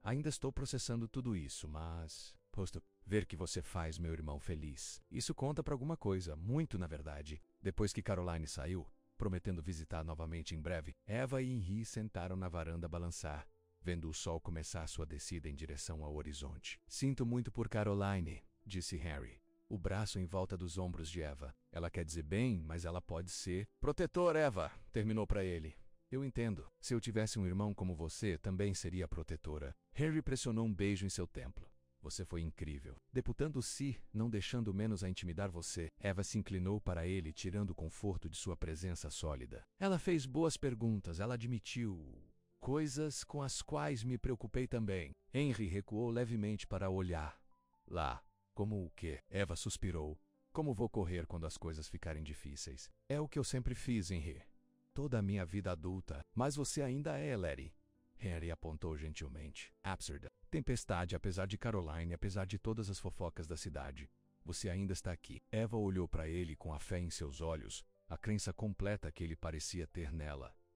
Ainda estou processando tudo isso, mas posto ver que você faz meu irmão feliz. Isso conta para alguma coisa, muito na verdade. Depois que Caroline saiu, prometendo visitar novamente em breve, Eva e Henry sentaram na varanda a balançar, vendo o sol começar sua descida em direção ao horizonte. Sinto muito por Caroline, disse Henry, o braço em volta dos ombros de Eva. Ela quer dizer bem, mas ela pode ser protetor, Eva, terminou para ele. Eu entendo. Se eu tivesse um irmão como você, também seria protetora. Henry pressionou um beijo em seu templo. Você foi incrível. Deputando-se, não deixando menos a intimidar você. Eva se inclinou para ele, tirando o conforto de sua presença sólida. Ela fez boas perguntas, ela admitiu coisas com as quais me preocupei também. Henry recuou levemente para olhar. Lá. Como o quê? Eva suspirou. Como vou correr quando as coisas ficarem difíceis? É o que eu sempre fiz, Henry. Toda a minha vida adulta. Mas você ainda é, Larry. Henry apontou gentilmente. Absurda. Tempestade, apesar de Caroline, apesar de todas as fofocas da cidade. Você ainda está aqui. Eva olhou para ele com a fé em seus olhos, a crença completa que ele parecia ter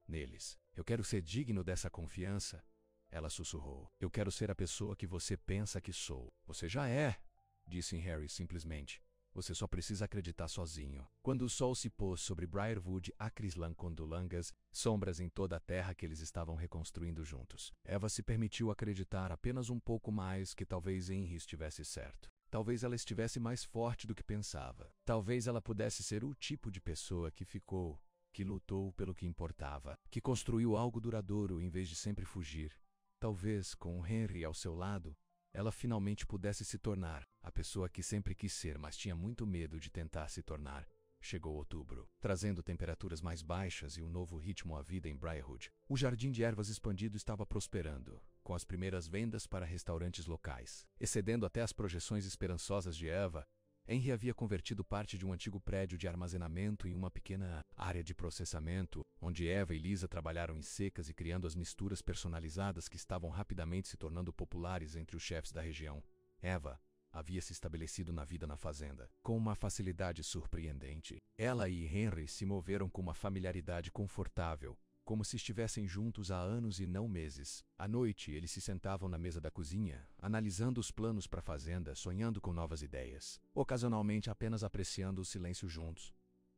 neles. Eu quero ser digno dessa confiança. Ela sussurrou. Eu quero ser a pessoa que você pensa que sou. Você já é, disse Henry simplesmente. Você só precisa acreditar sozinho. Quando o sol se pôs sobre Briarwood, Acrislan Condulangas, sombras em toda a terra que eles estavam reconstruindo juntos, Eva se permitiu acreditar apenas um pouco mais que talvez Henry estivesse certo. Talvez ela estivesse mais forte do que pensava. Talvez ela pudesse ser o tipo de pessoa que ficou, que lutou pelo que importava, que construiu algo duradouro em vez de sempre fugir. Talvez, com Henry ao seu lado, ela finalmente pudesse se tornar a pessoa que sempre quis ser, mas tinha muito medo de tentar se tornar. Chegou outubro, trazendo temperaturas mais baixas e um novo ritmo à vida em Briarwood. O jardim de ervas expandido estava prosperando, com as primeiras vendas para restaurantes locais, excedendo até as projeções esperançosas de Eva. Henry havia convertido parte de um antigo prédio de armazenamento em uma pequena área de processamento, onde Eva e Lisa trabalharam em secas e criando as misturas personalizadas que estavam rapidamente se tornando populares entre os chefes da região. Eva havia se estabelecido na vida na fazenda, com uma facilidade surpreendente. Ela e Henry se moveram com uma familiaridade confortável, como se estivessem juntos há anos e não meses. À noite, eles se sentavam na mesa da cozinha, analisando os planos para a fazenda, sonhando com novas ideias, ocasionalmente apenas apreciando o silêncio juntos.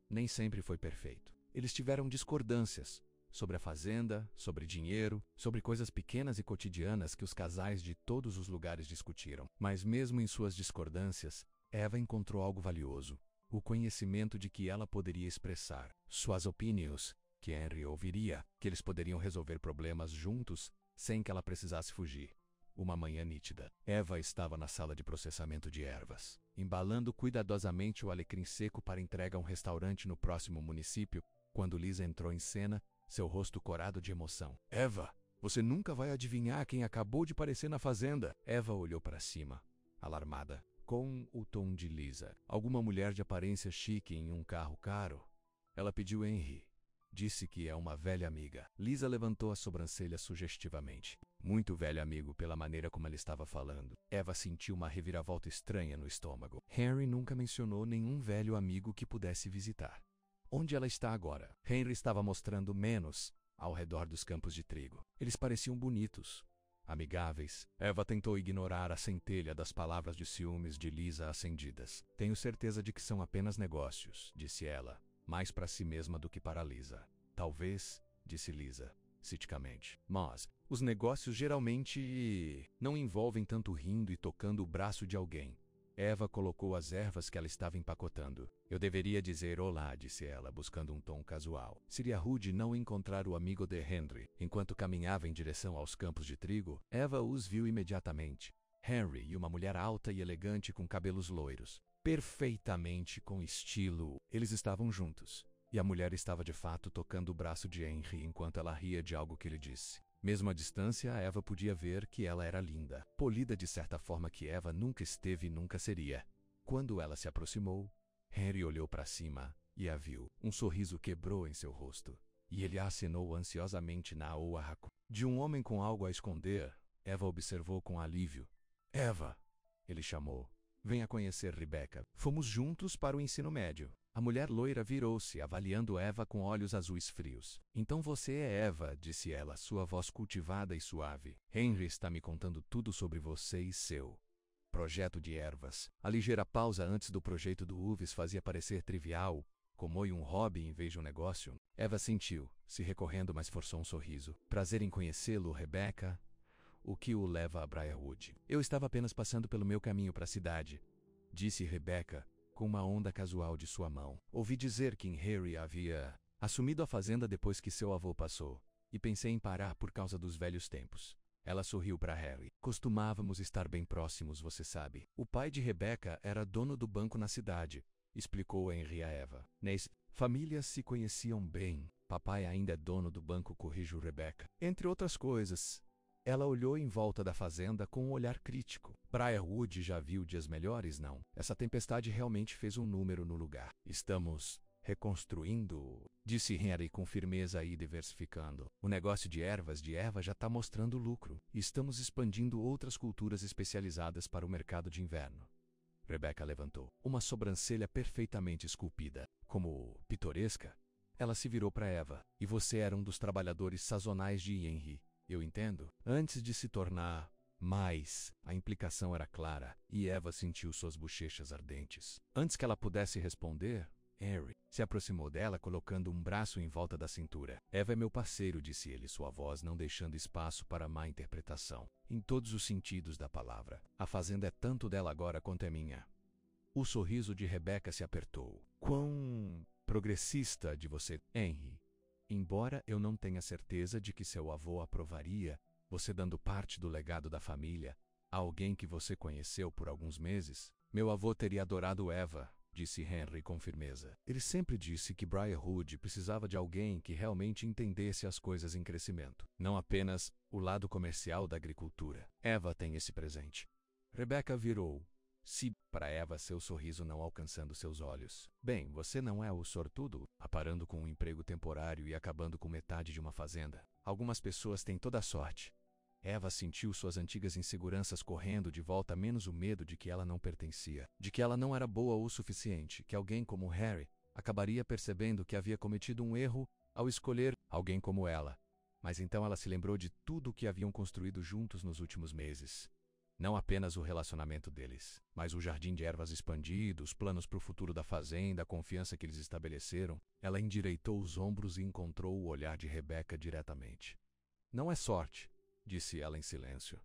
Nem sempre foi perfeito. Eles tiveram discordâncias sobre a fazenda, sobre dinheiro, sobre coisas pequenas e cotidianas que os casais de todos os lugares discutiram. Mas mesmo em suas discordâncias, Eva encontrou algo valioso: o conhecimento de que ela poderia expressar suas opiniões, que Henry ouviria, que eles poderiam resolver problemas juntos sem que ela precisasse fugir. Uma manhã nítida, Eva estava na sala de processamento de ervas, embalando cuidadosamente o alecrim seco para entrega a um restaurante no próximo município, quando Lisa entrou em cena, seu rosto corado de emoção. Eva, você nunca vai adivinhar quem acabou de aparecer na fazenda. Eva olhou para cima, alarmada, com o tom de Lisa. Alguma mulher de aparência chique em um carro caro. Ela pediu Henry. Disse que é uma velha amiga. Lisa levantou a sobrancelha sugestivamente. Muito velho amigo pela maneira como ela estava falando. Eva sentiu uma reviravolta estranha no estômago. Henry nunca mencionou nenhum velho amigo que pudesse visitar. Onde ela está agora? Henry estava mostrando menos ao redor dos campos de trigo. Eles pareciam bonitos, amigáveis. Eva tentou ignorar a centelha das palavras de ciúmes de Lisa acendidas. Tenho certeza de que são apenas negócios, disse ela. Mais para si mesma do que para Lisa. Talvez, disse Lisa, citicamente. Mas os negócios geralmente não envolvem tanto rindo e tocando o braço de alguém. Eva colocou as ervas que ela estava empacotando. Eu deveria dizer olá, disse ela, buscando um tom casual. Seria rude não encontrar o amigo de Henry. Enquanto caminhava em direção aos campos de trigo, Eva os viu imediatamente. Henry e uma mulher alta e elegante com cabelos loiros. Perfeitamente com estilo. Eles estavam juntos, e a mulher estava de fato tocando o braço de Henry enquanto ela ria de algo que ele disse. Mesmo à distância, Eva podia ver que ela era linda, polida de certa forma que Eva nunca esteve e nunca seria. Quando ela se aproximou, Henry olhou para cima e a viu. Um sorriso quebrou em seu rosto, e ele a acenou ansiosamente na Oahu. De um homem com algo a esconder, Eva observou com alívio. Eva, ele chamou. Venha conhecer Rebecca. Fomos juntos para o ensino médio. A mulher loira virou-se, avaliando Eva com olhos azuis frios. Então você é Eva, disse ela, sua voz cultivada e suave. Henry está me contando tudo sobre você e seu projeto de ervas. A ligeira pausa antes do projeto do Uves fazia parecer trivial, como um hobby em vez de um negócio. Eva sentiu, se recorrendo, mas forçou um sorriso. Prazer em conhecê-lo, Rebecca. O que o leva a Briarwood? Eu estava apenas passando pelo meu caminho para a cidade, disse Rebecca, com uma onda casual de sua mão. Ouvi dizer que Henry havia assumido a fazenda depois que seu avô passou, e pensei em parar por causa dos velhos tempos. Ela sorriu para Harry. Costumávamos estar bem próximos, você sabe. O pai de Rebecca era dono do banco na cidade, explicou Henry a Eva. Nas famílias se conheciam bem. Papai ainda é dono do banco, corrigiu Rebecca. Entre outras coisas. Ela olhou em volta da fazenda com um olhar crítico. Briarwood já viu dias melhores, não? Essa tempestade realmente fez um número no lugar. Estamos reconstruindo, disse Henry com firmeza e diversificando. O negócio de ervas de erva já está mostrando lucro. E estamos expandindo outras culturas especializadas para o mercado de inverno. Rebecca levantou. Uma sobrancelha perfeitamente esculpida, como pitoresca. Ela se virou para Eva. E você era um dos trabalhadores sazonais de Henry. Eu entendo. Antes de se tornar mais, a implicação era clara, e Eva sentiu suas bochechas ardentes. Antes que ela pudesse responder, Henry se aproximou dela, colocando um braço em volta da cintura. Eva é meu parceiro, disse ele, sua voz não deixando espaço para má interpretação. Em todos os sentidos da palavra. A fazenda é tanto dela agora quanto é minha. O sorriso de Rebecca se apertou. Quão progressista de você, Henry. Embora eu não tenha certeza de que seu avô aprovaria você dando parte do legado da família a alguém que você conheceu por alguns meses, meu avô teria adorado Eva, disse Henry com firmeza. Ele sempre disse que Briarwood precisava de alguém que realmente entendesse as coisas em crescimento, não apenas o lado comercial da agricultura. Eva tem esse presente. Rebecca virou Se, para Eva, seu sorriso não alcançando seus olhos. Bem, você não é o sortudo, aparando com um emprego temporário e acabando com metade de uma fazenda. Algumas pessoas têm toda a sorte. Eva sentiu suas antigas inseguranças correndo de volta, menos o medo de que ela não pertencia, de que ela não era boa o suficiente, que alguém como Harry acabaria percebendo que havia cometido um erro ao escolher alguém como ela. Mas então ela se lembrou de tudo o que haviam construído juntos nos últimos meses. Não apenas o relacionamento deles, mas o jardim de ervas expandido, os planos para o futuro da fazenda, a confiança que eles estabeleceram. Ela endireitou os ombros e encontrou o olhar de Rebecca diretamente. Não é sorte, disse ela em silêncio,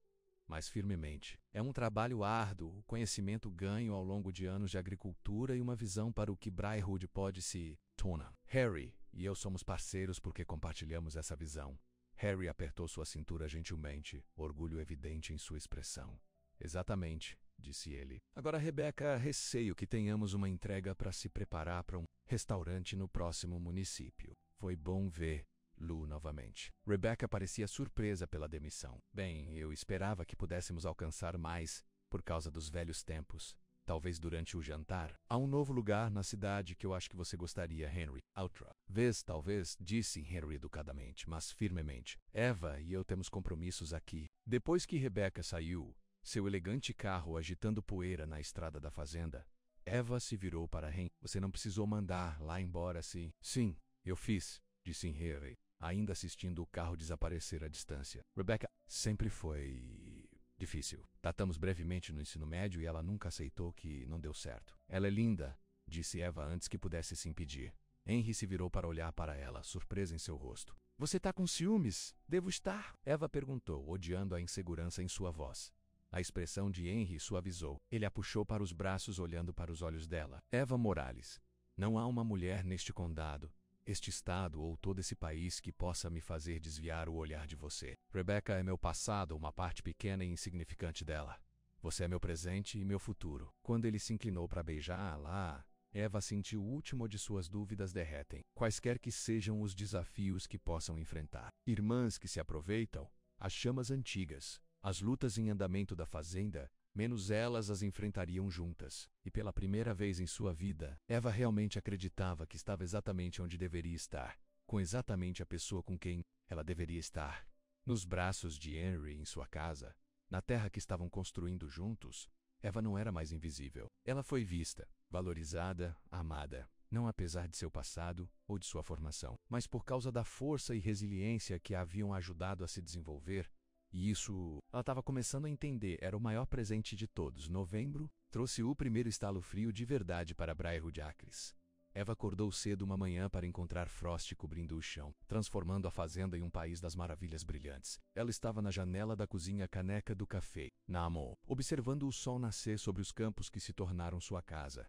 mas firmemente. É um trabalho árduo, conhecimento ganho ao longo de anos de agricultura e uma visão para o que Briarwood pode se tornar. Harry e eu somos parceiros porque compartilhamos essa visão. Harry apertou sua cintura gentilmente, orgulho evidente em sua expressão. Exatamente, disse ele. Agora, Rebecca, receio que tenhamos uma entrega para se preparar para um restaurante no próximo município. Foi bom ver Lou novamente. Rebecca parecia surpresa pela demissão. Bem, eu esperava que pudéssemos alcançar mais por causa dos velhos tempos. Talvez durante o jantar. Há um novo lugar na cidade que eu acho que você gostaria, Henry. Outra vez, talvez, disse Henry educadamente, mas firmemente. Eva e eu temos compromissos aqui. Depois que Rebecca saiu, seu elegante carro agitando poeira na estrada da fazenda, Eva se virou para Henry. Você não precisou mandar lá embora, sim? Sim, eu fiz, disse Henry, ainda assistindo o carro desaparecer à distância. Rebecca sempre foi difícil. Tratamos brevemente no ensino médio e ela nunca aceitou que não deu certo. Ela é linda, disse Eva antes que pudesse se impedir. Henry se virou para olhar para ela, surpresa em seu rosto. Você tá com ciúmes? Devo estar? Eva perguntou, odiando a insegurança em sua voz. A expressão de Henry suavizou. Ele a puxou para os braços, olhando para os olhos dela. Eva Morales, não há uma mulher neste condado, este estado ou todo esse país que possa me fazer desviar o olhar de você. Rebecca é meu passado, uma parte pequena e insignificante dela. Você é meu presente e meu futuro. Quando ele se inclinou para beijá-la, Eva sentiu o último de suas dúvidas derretem, quaisquer que sejam os desafios que possam enfrentar. Irmãs que se aproveitam, as chamas antigas, as lutas em andamento da fazenda, menos elas as enfrentariam juntas. E pela primeira vez em sua vida, Eva realmente acreditava que estava exatamente onde deveria estar, com exatamente a pessoa com quem ela deveria estar. Nos braços de Henry em sua casa, na terra que estavam construindo juntos, Eva não era mais invisível. Ela foi vista, valorizada, amada, não apesar de seu passado ou de sua formação, mas por causa da força e resiliência que a haviam ajudado a se desenvolver. E isso, ela estava começando a entender, era o maior presente de todos. Novembro trouxe o primeiro estalo frio de verdade para Briarwood Acres. Eva acordou cedo uma manhã para encontrar Frost cobrindo o chão, transformando a fazenda em um país das maravilhas brilhantes. Ela estava na janela da cozinha caneca do café, na Amon, observando o sol nascer sobre os campos que se tornaram sua casa.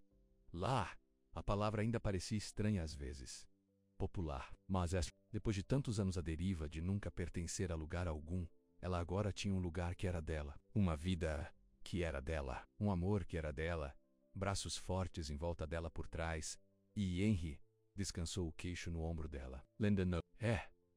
Lá, a palavra ainda parecia estranha às vezes. Popular, mas depois de tantos anos à deriva, de nunca pertencer a lugar algum, ela agora tinha um lugar que era dela, uma vida que era dela, um amor que era dela, braços fortes em volta dela por trás, e Henry descansou o queixo no ombro dela. Landon,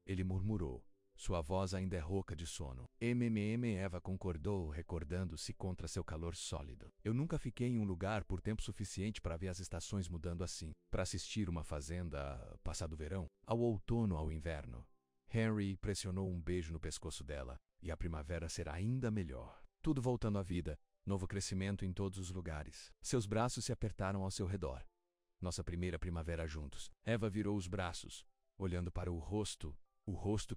ele murmurou. Sua voz ainda é rouca de sono. Eva concordou, recordando-se contra seu calor sólido. Eu nunca fiquei em um lugar por tempo suficiente para ver as estações mudando assim, para assistir uma fazenda passado o verão, ao outono ao inverno. Henry pressionou um beijo no pescoço dela. E a primavera será ainda melhor. Tudo voltando à vida, novo crescimento em todos os lugares. Seus braços se apertaram ao seu redor. Nossa primeira primavera juntos. Eva virou os braços, olhando para o rosto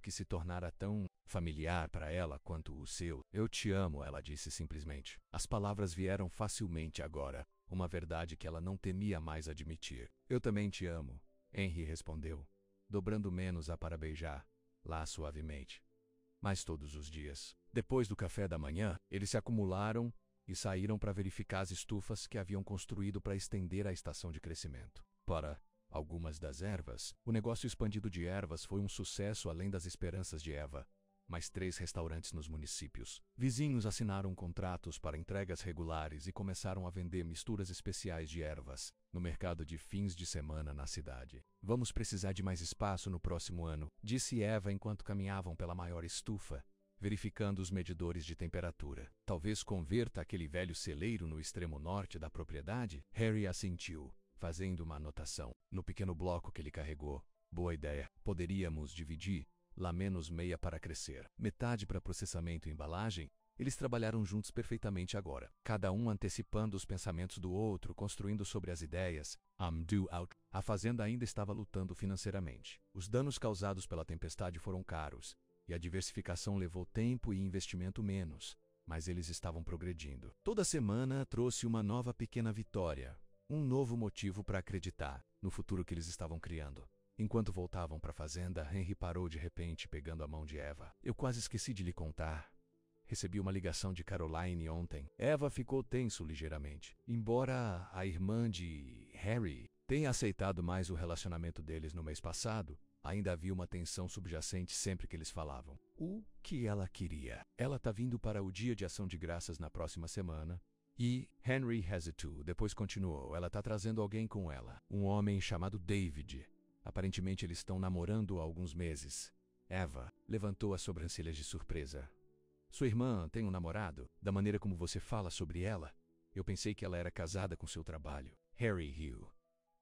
que se tornara tão familiar para ela quanto o seu. Eu te amo, ela disse simplesmente. As palavras vieram facilmente agora, uma verdade que ela não temia mais admitir. Eu também te amo, Henry respondeu, dobrando menos-a para beijar, lá suavemente. Mas todos os dias. Depois do café da manhã, eles se acumularam e saíram para verificar as estufas que haviam construído para estender a estação de crescimento. Para algumas das ervas, o negócio expandido de ervas foi um sucesso além das esperanças de Eva. Mais 3 restaurantes nos municípios. Vizinhos assinaram contratos para entregas regulares e começaram a vender misturas especiais de ervas no mercado de fins de semana na cidade. Vamos precisar de mais espaço no próximo ano, disse Eva enquanto caminhavam pela maior estufa, verificando os medidores de temperatura. Talvez converta aquele velho celeiro no extremo norte da propriedade? Harry assentiu, fazendo uma anotação no pequeno bloco que ele carregou. Boa ideia. Poderíamos dividir lá menos meia para crescer, metade para processamento e embalagem. Eles trabalharam juntos perfeitamente agora, cada um antecipando os pensamentos do outro, construindo sobre as ideias. A fazenda ainda estava lutando financeiramente. Os danos causados pela tempestade foram caros, e a diversificação levou tempo e investimento menos, mas eles estavam progredindo. Toda semana trouxe uma nova pequena vitória, um novo motivo para acreditar no futuro que eles estavam criando. Enquanto voltavam para a fazenda, Henry parou de repente, pegando a mão de Eva. Eu quase esqueci de lhe contar. Recebi uma ligação de Caroline ontem. Eva ficou tenso ligeiramente. Embora a irmã de Harry tenha aceitado mais o relacionamento deles no mês passado, ainda havia uma tensão subjacente sempre que eles falavam. O que ela queria? Ela tá vindo para o Dia de Ação de Graças na próxima semana. E Henry hesitou. Depois continuou. Ela tá trazendo alguém com ela. Um homem chamado David. Aparentemente eles estão namorando há alguns meses. Eva levantou as sobrancelhas de surpresa. Sua irmã tem um namorado? Da maneira como você fala sobre ela, eu pensei que ela era casada com seu trabalho. Harry riu.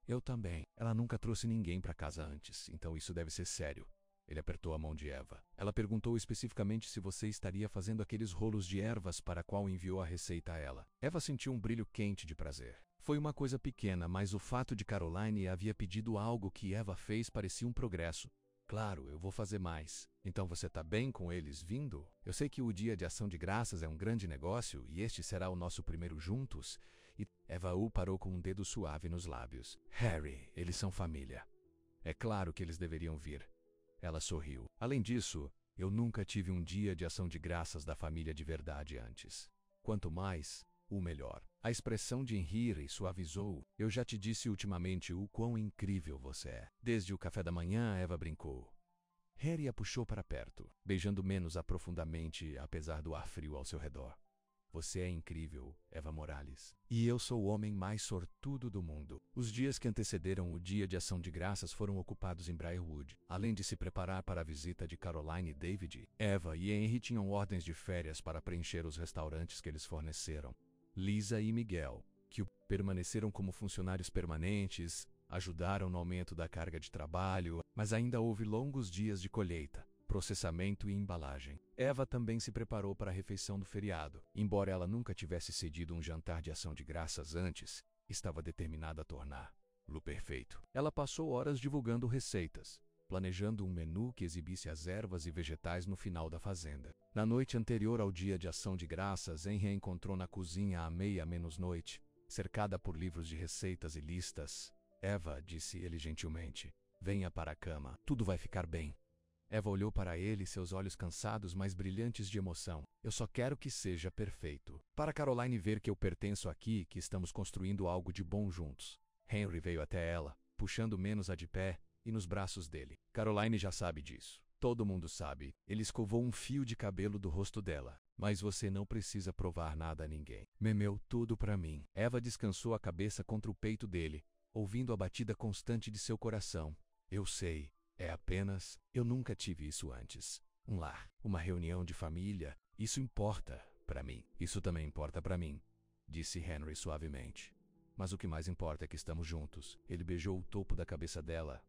Eu também. Ela nunca trouxe ninguém para casa antes, então isso deve ser sério. Ele apertou a mão de Eva. Ela perguntou especificamente se você estaria fazendo aqueles rolos de ervas para a qual enviou a receita a ela. Eva sentiu um brilho quente de prazer. Foi uma coisa pequena, mas o fato de Caroline havia pedido algo que Eva fez parecia um progresso. Claro, eu vou fazer mais. Então você tá bem com eles vindo? Eu sei que o Dia de Ação de Graças é um grande negócio e este será o nosso primeiro juntos. E Eva parou com um dedo suave nos lábios. Harry, eles são família. É claro que eles deveriam vir. Ela sorriu. Além disso, eu nunca tive um Dia de Ação de Graças da família de verdade antes. Quanto mais, o melhor. A expressão de Henry suavizou. Eu já te disse ultimamente o quão incrível você é. Desde o café da manhã, Eva brincou. Harry a puxou para perto, beijando menos aprofundamente, apesar do ar frio ao seu redor. Você é incrível, Eva Morales. E eu sou o homem mais sortudo do mundo. Os dias que antecederam o Dia de Ação de Graças foram ocupados em Briarwood. Além de se preparar para a visita de Caroline e David, Eva e Henry tinham ordens de férias para preencher os restaurantes que eles forneceram. Lisa e Miguel, que permaneceram como funcionários permanentes, ajudaram no aumento da carga de trabalho, mas ainda houve longos dias de colheita, processamento e embalagem. Eva também se preparou para a refeição do feriado. Embora ela nunca tivesse cedido um jantar de ação de graças antes, estava determinada a torná-lo perfeito. Ela passou horas divulgando receitas, planejando um menu que exibisse as ervas e vegetais no final da fazenda. Na noite anterior ao Dia de Ação de Graças, Henry a encontrou na cozinha à meia-noite, cercada por livros de receitas e listas. Eva, disse ele gentilmente, venha para a cama, tudo vai ficar bem. Eva olhou para ele, seus olhos cansados, mas brilhantes de emoção. Eu só quero que seja perfeito. Para Caroline ver que eu pertenço aqui, que estamos construindo algo de bom juntos. Henry veio até ela, puxando menos a de pé, e nos braços dele. Caroline já sabe disso. Todo mundo sabe. Ele escovou um fio de cabelo do rosto dela. Mas você não precisa provar nada a ninguém. Memeu tudo para mim. Eva descansou a cabeça contra o peito dele, ouvindo a batida constante de seu coração. Eu sei. É apenas, eu nunca tive isso antes. Um lar, uma reunião de família, isso importa para mim. Isso também importa para mim, disse Henry suavemente. Mas o que mais importa é que estamos juntos. Ele beijou o topo da cabeça dela.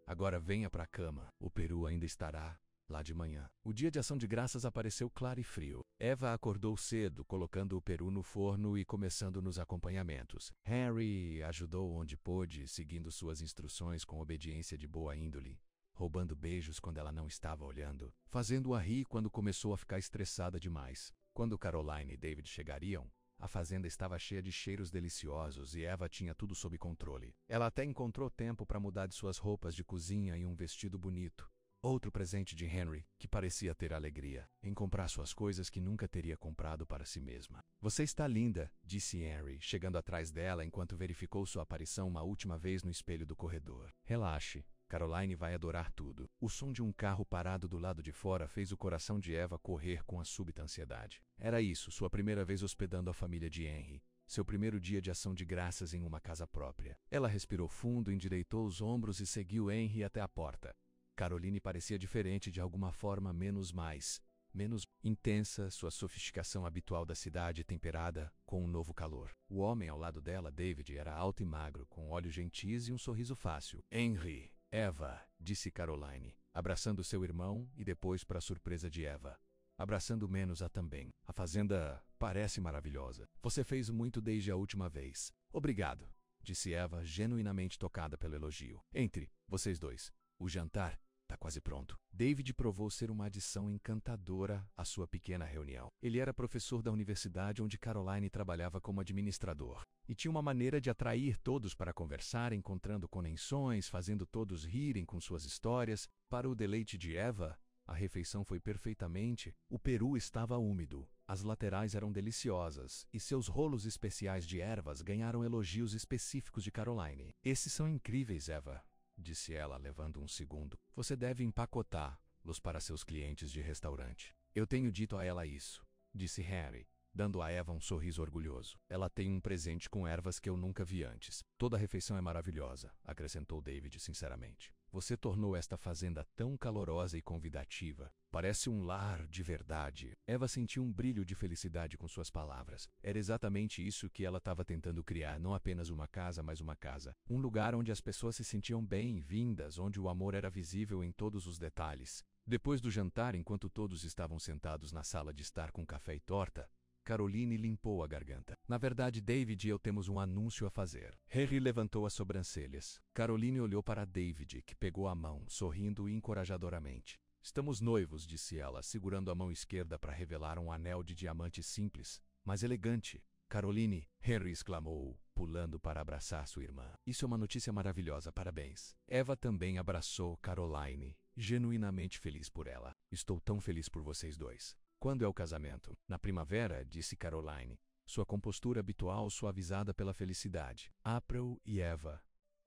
Agora venha para a cama. O peru ainda estará lá de manhã. O Dia de Ação de Graças apareceu claro e frio. Eva acordou cedo, colocando o peru no forno e começando nos acompanhamentos. Henry ajudou onde pôde, seguindo suas instruções com obediência de boa índole, roubando beijos quando ela não estava olhando, fazendo-a rir quando começou a ficar estressada demais. Quando Caroline e David chegariam, a fazenda estava cheia de cheiros deliciosos e Eva tinha tudo sob controle. Ela até encontrou tempo para mudar de suas roupas de cozinha e um vestido bonito. Outro presente de Henry, que parecia ter alegria em comprar suas coisas que nunca teria comprado para si mesma. Você está linda, disse Henry, chegando atrás dela enquanto verificou sua aparição uma última vez no espelho do corredor. Relaxe. Caroline vai adorar tudo. O som de um carro parado do lado de fora fez o coração de Eva correr com a súbita ansiedade. Era isso, sua primeira vez hospedando a família de Henry. Seu primeiro dia de ação de graças em uma casa própria. Ela respirou fundo, endireitou os ombros e seguiu Henry até a porta. Caroline parecia diferente de alguma forma menos mais menos intensa, sua sofisticação habitual da cidade temperada com um novo calor. O homem ao lado dela, David, era alto e magro, com olhos gentis e um sorriso fácil. Henry, Eva, disse Caroline, abraçando seu irmão e depois, para a surpresa de Eva, abraçando menos-a também. A fazenda parece maravilhosa. Você fez muito desde a última vez. Obrigado, disse Eva, genuinamente tocada pelo elogio. Entre vocês dois, o jantar tá quase pronto. David provou ser uma adição encantadora à sua pequena reunião. Ele era professor da universidade onde Caroline trabalhava como administrador. E tinha uma maneira de atrair todos para conversar, encontrando conexões, fazendo todos rirem com suas histórias. Para o deleite de Eva, a refeição foi perfeitamente. O peru estava úmido, as laterais eram deliciosas, e seus rolos especiais de ervas ganharam elogios específicos de Caroline. Esses são incríveis, Eva, disse ela, levando um segundo. Você deve empacotá-los para seus clientes de restaurante. Eu tenho dito a ela isso, disse Henry, dando a Eva um sorriso orgulhoso. Ela tem um presente com ervas que eu nunca vi antes. Toda a refeição é maravilhosa, acrescentou David sinceramente. Você tornou esta fazenda tão calorosa e convidativa. Parece um lar de verdade. Eva sentiu um brilho de felicidade com suas palavras. Era exatamente isso que ela estava tentando criar, não apenas uma casa, mas uma casa. Um lugar onde as pessoas se sentiam bem-vindas, onde o amor era visível em todos os detalhes. Depois do jantar, enquanto todos estavam sentados na sala de estar com café e torta, Caroline limpou a garganta. Na verdade, David e eu temos um anúncio a fazer. Henry levantou as sobrancelhas. Caroline olhou para David, que pegou a mão, sorrindo encorajadoramente. Estamos noivos, disse ela, segurando a mão esquerda para revelar um anel de diamante simples, mas elegante. Caroline, Henry exclamou, pulando para abraçar sua irmã. Isso é uma notícia maravilhosa, parabéns. Eva também abraçou Caroline, genuinamente feliz por ela. Estou tão feliz por vocês dois. Quando é o casamento? Na primavera, disse Caroline, sua compostura habitual suavizada pela felicidade. April e Eva.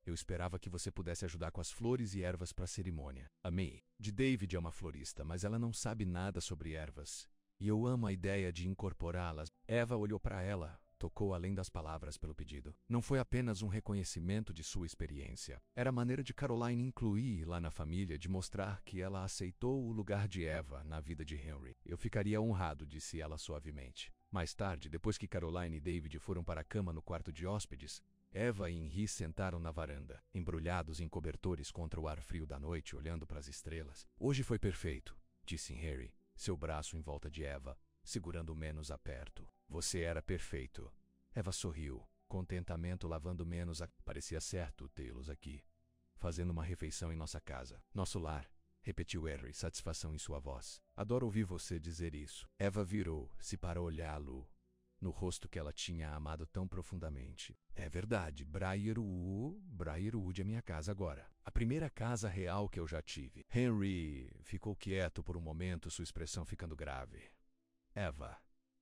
Eu esperava que você pudesse ajudar com as flores e ervas para a cerimônia. Amei. De David é uma florista, mas ela não sabe nada sobre ervas. E eu amo a ideia de incorporá-las. Eva olhou para ela, tocou além das palavras pelo pedido. Não foi apenas um reconhecimento de sua experiência. Era a maneira de Caroline incluir lá na família, de mostrar que ela aceitou o lugar de Eva na vida de Henry. Eu ficaria honrado, disse ela suavemente. Mais tarde, depois que Caroline e David foram para a cama no quarto de hóspedes, Eva e Henry sentaram na varanda, embrulhados em cobertores contra o ar frio da noite, olhando para as estrelas. Hoje foi perfeito, disse Henry, seu braço em volta de Eva, segurando menos aperto. Você era perfeito. Eva sorriu, contentamento lavando menos a... Parecia certo tê-los aqui, fazendo uma refeição em nossa casa. Nosso lar, repetiu Henry, satisfação em sua voz. Adoro ouvir você dizer isso. Eva virou-se para olhá-lo, no rosto que ela tinha amado tão profundamente. É verdade, Briarwood é minha casa agora. A primeira casa real que eu já tive. Henry ficou quieto por um momento, sua expressão ficando grave. Eva,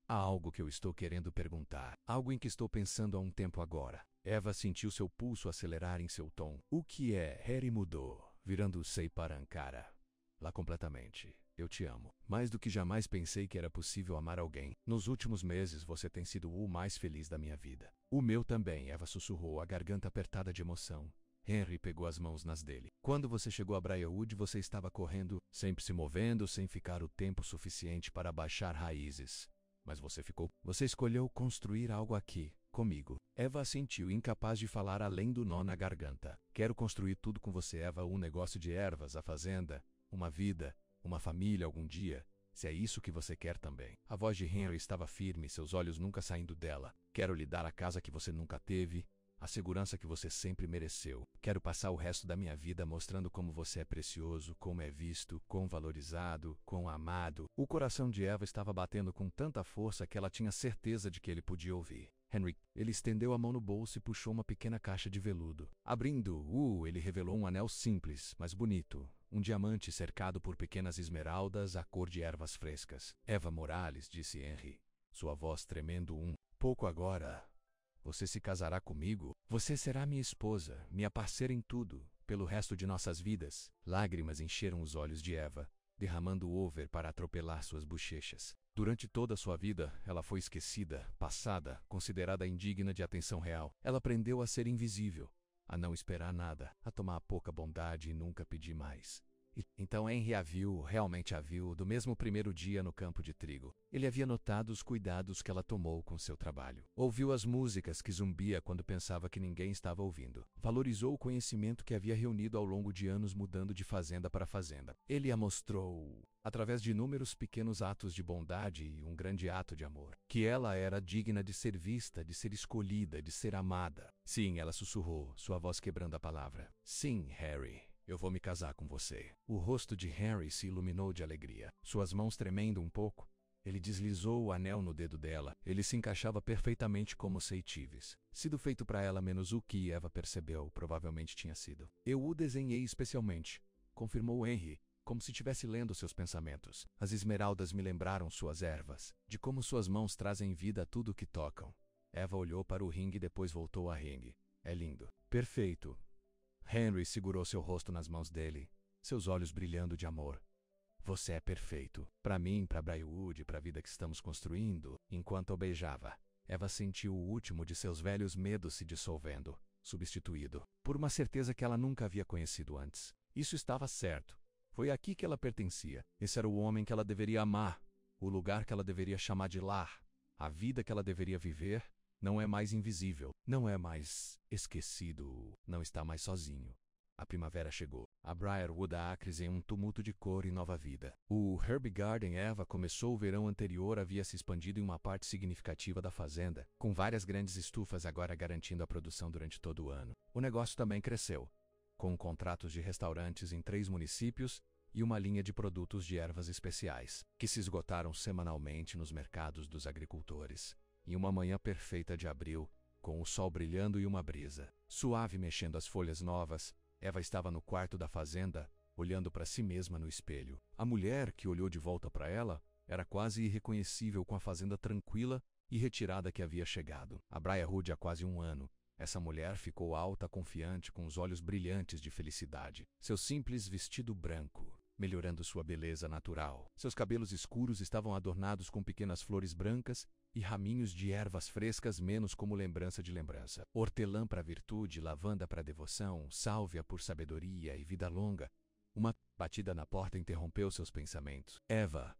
há algo que eu estou querendo perguntar. Algo em que estou pensando há um tempo agora. Eva sentiu seu pulso acelerar em seu tom. O que é? Harry mudou, virando-se para Ankara. Lá completamente. Eu te amo. Mais do que jamais pensei que era possível amar alguém. Nos últimos meses você tem sido o mais feliz da minha vida. O meu também, Eva sussurrou, a garganta apertada de emoção. Henry pegou as mãos nas dele. Quando você chegou a Briarwood, você estava correndo, sempre se movendo, sem ficar o tempo suficiente para baixar raízes. Mas você ficou. Você escolheu construir algo aqui, comigo. Eva assentiu, incapaz de falar além do nó na garganta. Quero construir tudo com você, Eva, um negócio de ervas, a fazenda, uma vida, uma família algum dia, se é isso que você quer também. A voz de Henry estava firme, seus olhos nunca saindo dela. Quero lhe dar a casa que você nunca teve, a segurança que você sempre mereceu. Quero passar o resto da minha vida mostrando como você é precioso, como é visto, quão valorizado, quão amado. O coração de Eva estava batendo com tanta força que ela tinha certeza de que ele podia ouvir. Henry, ele estendeu a mão no bolso e puxou uma pequena caixa de veludo. Abrindo, ele revelou um anel simples, mas bonito. Um diamante cercado por pequenas esmeraldas à cor de ervas frescas. Eva Morales, disse Henry, sua voz tremendo pouco agora. Você se casará comigo? Você será minha esposa, minha parceira em tudo, pelo resto de nossas vidas. Lágrimas encheram os olhos de Eva, derramando over para atropelar suas bochechas. Durante toda a sua vida, ela foi esquecida, passada, considerada indigna de atenção real. Ela aprendeu a ser invisível, a não esperar nada, a tomar pouca bondade e nunca pedir mais. Então Henry realmente a viu, do mesmo primeiro dia no campo de trigo. Ele havia notado os cuidados que ela tomou com seu trabalho. Ouviu as músicas que zumbia quando pensava que ninguém estava ouvindo. Valorizou o conhecimento que havia reunido ao longo de anos mudando de fazenda para fazenda. Ele a mostrou, através de inúmeros pequenos atos de bondade e um grande ato de amor, que ela era digna de ser vista, de ser escolhida, de ser amada. Sim, ela sussurrou, sua voz quebrando a palavra. Sim, Harry. Eu vou me casar com você. O rosto de Harry se iluminou de alegria. Suas mãos tremendo um pouco, ele deslizou o anel no dedo dela. Ele se encaixava perfeitamente como Seitives. Sido feito para ela menos o que Eva percebeu, provavelmente tinha sido. Eu o desenhei especialmente, confirmou Henry, como se estivesse lendo seus pensamentos. As esmeraldas me lembraram suas ervas, de como suas mãos trazem vida a tudo o que tocam. Eva olhou para o ringue e depois voltou a ringue. É lindo. Perfeito. Henry segurou seu rosto nas mãos dele, seus olhos brilhando de amor. Você é perfeito. Para mim, para Briarwood, para a vida que estamos construindo. Enquanto o beijava, Eva sentiu o último de seus velhos medos se dissolvendo, substituído por uma certeza que ela nunca havia conhecido antes. Isso estava certo. Foi aqui que ela pertencia. Esse era o homem que ela deveria amar, o lugar que ela deveria chamar de lar, a vida que ela deveria viver. Não é mais invisível, não é mais esquecido, não está mais sozinho. A primavera chegou. A Briarwood Acres em um tumulto de cor e nova vida. O Herb Garden Eva começou o verão anterior, havia se expandido em uma parte significativa da fazenda, com várias grandes estufas agora garantindo a produção durante todo o ano. O negócio também cresceu, com contratos de restaurantes em 3 municípios e uma linha de produtos de ervas especiais, que se esgotaram semanalmente nos mercados dos agricultores. Em uma manhã perfeita de abril, com o sol brilhando e uma brisa suave mexendo as folhas novas, Eva estava no quarto da fazenda, olhando para si mesma no espelho. A mulher que olhou de volta para ela era quase irreconhecível com a fazenda tranquila e retirada que havia chegado. A Briarwood há quase um ano. Essa mulher ficou alta, confiante, com os olhos brilhantes de felicidade. Seu simples vestido branco, melhorando sua beleza natural. Seus cabelos escuros estavam adornados com pequenas flores brancas e raminhos de ervas frescas menos como lembrança de lembrança. Hortelã para virtude, lavanda para devoção, sálvia por sabedoria e vida longa. Uma batida na porta interrompeu seus pensamentos. Eva,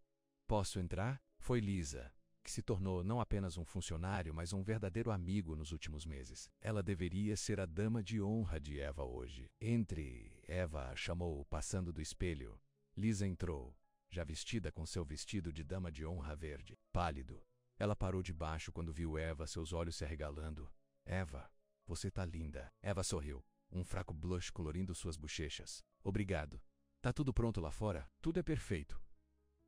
posso entrar? Foi Lisa, que se tornou não apenas um funcionário, mas um verdadeiro amigo nos últimos meses. Ela deveria ser a dama de honra de Eva hoje. Entre, Eva chamou, passando do espelho. Lisa entrou, já vestida com seu vestido de dama de honra verde, pálido. Ela parou de baixo quando viu Eva, seus olhos se arregalando. Eva, você tá linda. Eva sorriu, um fraco blush colorindo suas bochechas. Obrigado. Tá tudo pronto lá fora? Tudo é perfeito.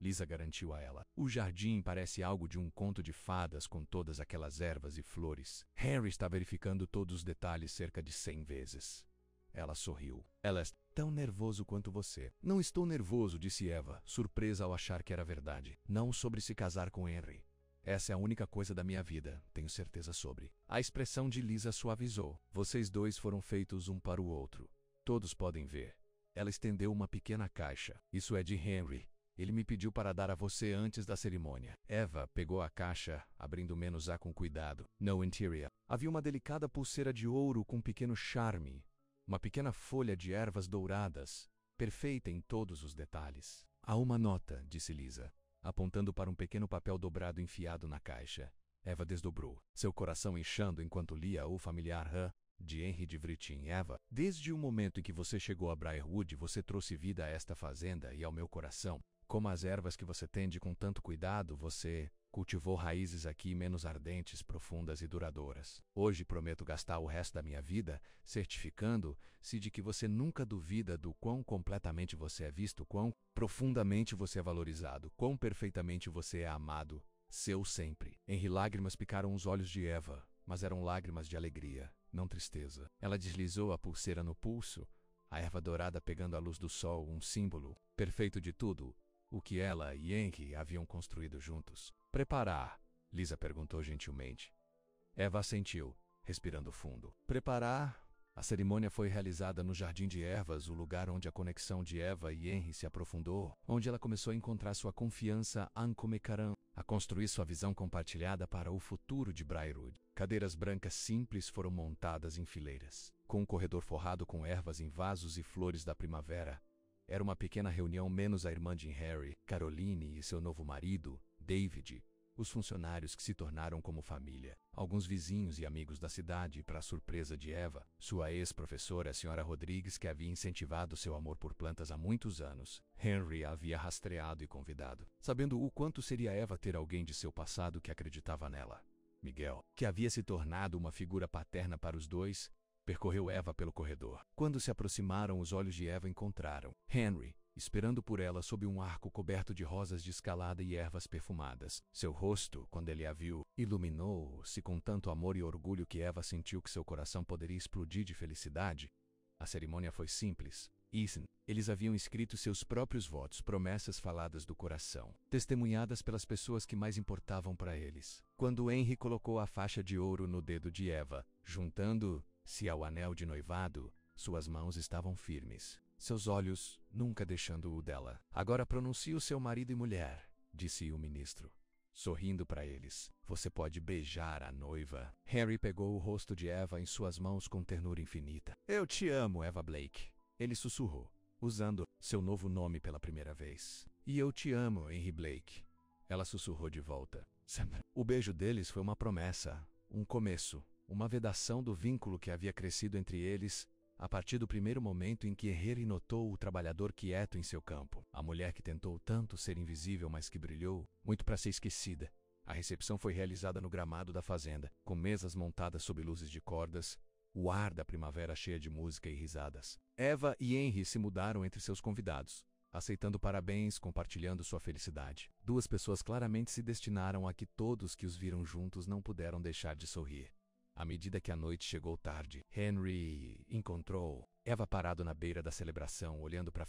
Lisa garantiu a ela. O jardim parece algo de um conto de fadas com todas aquelas ervas e flores. Henry está verificando todos os detalhes cerca de 100 vezes. Ela sorriu. Ela é tão nervoso quanto você. Não estou nervoso, disse Eva, surpresa ao achar que era verdade. Não sobre se casar com Henry. Essa é a única coisa da minha vida, tenho certeza sobre. A expressão de Lisa suavizou. Vocês dois foram feitos um para o outro. Todos podem ver. Ela estendeu uma pequena caixa. Isso é de Henry. Ele me pediu para dar a você antes da cerimônia. Eva pegou a caixa, abrindo menos a com cuidado. No interior. Havia uma delicada pulseira de ouro com um pequeno charme. Uma pequena folha de ervas douradas, perfeita em todos os detalhes. Há uma nota, disse Lisa, apontando para um pequeno papel dobrado enfiado na caixa. Eva desdobrou, seu coração inchando enquanto lia o familiar de Henry de Vritin. Eva, desde o momento em que você chegou a Briarwood, você trouxe vida a esta fazenda e ao meu coração. Como as ervas que você tende com tanto cuidado, você cultivou raízes aqui menos ardentes, profundas e duradouras. Hoje prometo gastar o resto da minha vida certificando-se de que você nunca duvida do quão completamente você é visto, quão profundamente você é valorizado, quão perfeitamente você é amado, seu sempre. Henry, lágrimas picaram os olhos de Eva, mas eram lágrimas de alegria, não tristeza. Ela deslizou a pulseira no pulso, a erva dourada pegando a luz do sol, um símbolo perfeito de tudo o que ela e Henry haviam construído juntos. Preparar? Lisa perguntou gentilmente. Eva assentiu, respirando fundo. Preparar? A cerimônia foi realizada no Jardim de Ervas, o lugar onde a conexão de Eva e Henry se aprofundou, onde ela começou a encontrar sua confiança a construir sua visão compartilhada para o futuro de Briarwood. Cadeiras brancas simples foram montadas em fileiras, com um corredor forrado com ervas em vasos e flores da primavera. Era uma pequena reunião menos a irmã de Harry, Caroline e seu novo marido, David, os funcionários que se tornaram como família, alguns vizinhos e amigos da cidade e, para a surpresa de Eva, sua ex-professora, a Sra. Rodrigues, que havia incentivado seu amor por plantas há muitos anos. Henry a havia rastreado e convidado, sabendo o quanto seria Eva ter alguém de seu passado que acreditava nela. Miguel, que havia se tornado uma figura paterna para os dois, percorreu Eva pelo corredor. Quando se aproximaram, os olhos de Eva encontraram Henry, esperando por ela sob um arco coberto de rosas de escalada e ervas perfumadas. Seu rosto, quando ele a viu, iluminou-se com tanto amor e orgulho que Eva sentiu que seu coração poderia explodir de felicidade. A cerimônia foi simples. Eles haviam escrito seus próprios votos, promessas faladas do coração, testemunhadas pelas pessoas que mais importavam para eles. Quando Henry colocou a faixa de ouro no dedo de Eva, juntando-se ao anel de noivado, suas mãos estavam firmes, seus olhos nunca deixando-o dela. Agora pronuncie o seu marido e mulher, disse o ministro, sorrindo para eles. Você pode beijar a noiva. Harry pegou o rosto de Eva em suas mãos com ternura infinita. Eu te amo, Eva Blake. Ele sussurrou, usando seu novo nome pela primeira vez. E eu te amo, Henry Blake. Ela sussurrou de volta. O beijo deles foi uma promessa, um começo, uma vedação do vínculo que havia crescido entre eles a partir do primeiro momento em que Henry notou o trabalhador quieto em seu campo, a mulher que tentou tanto ser invisível, mas que brilhou, muito para ser esquecida. A recepção foi realizada no gramado da fazenda, com mesas montadas sob luzes de cordas, o ar da primavera cheia de música e risadas. Eva e Henry se mudaram entre seus convidados, aceitando parabéns, compartilhando sua felicidade. Duas pessoas claramente se destinaram a que todos que os viram juntos não puderam deixar de sorrir. À medida que a noite chegou tarde, Henry encontrou Eva parado na beira da celebração, olhando para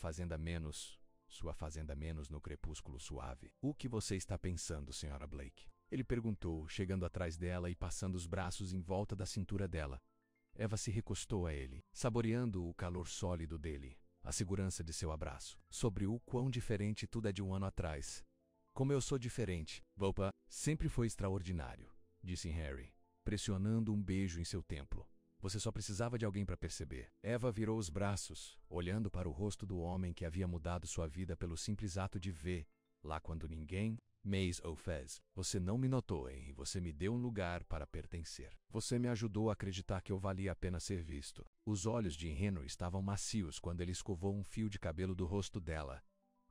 sua fazenda menos no crepúsculo suave. O que você está pensando, Sra. Blake? Ele perguntou, chegando atrás dela e passando os braços em volta da cintura dela. Eva se recostou a ele, saboreando o calor sólido dele, a segurança de seu abraço. Sobre o quão diferente tudo é de um ano atrás. Como eu sou diferente. Opa, sempre foi extraordinário, disse Harry, pressionando um beijo em seu templo. Você só precisava de alguém para perceber. Eva virou os braços, olhando para o rosto do homem que havia mudado sua vida pelo simples ato de ver, lá quando ninguém o fez. Você não me notou, Henry. Você me deu um lugar para pertencer. Você me ajudou a acreditar que eu valia a pena ser visto. Os olhos de Henry estavam macios quando ele escovou um fio de cabelo do rosto dela.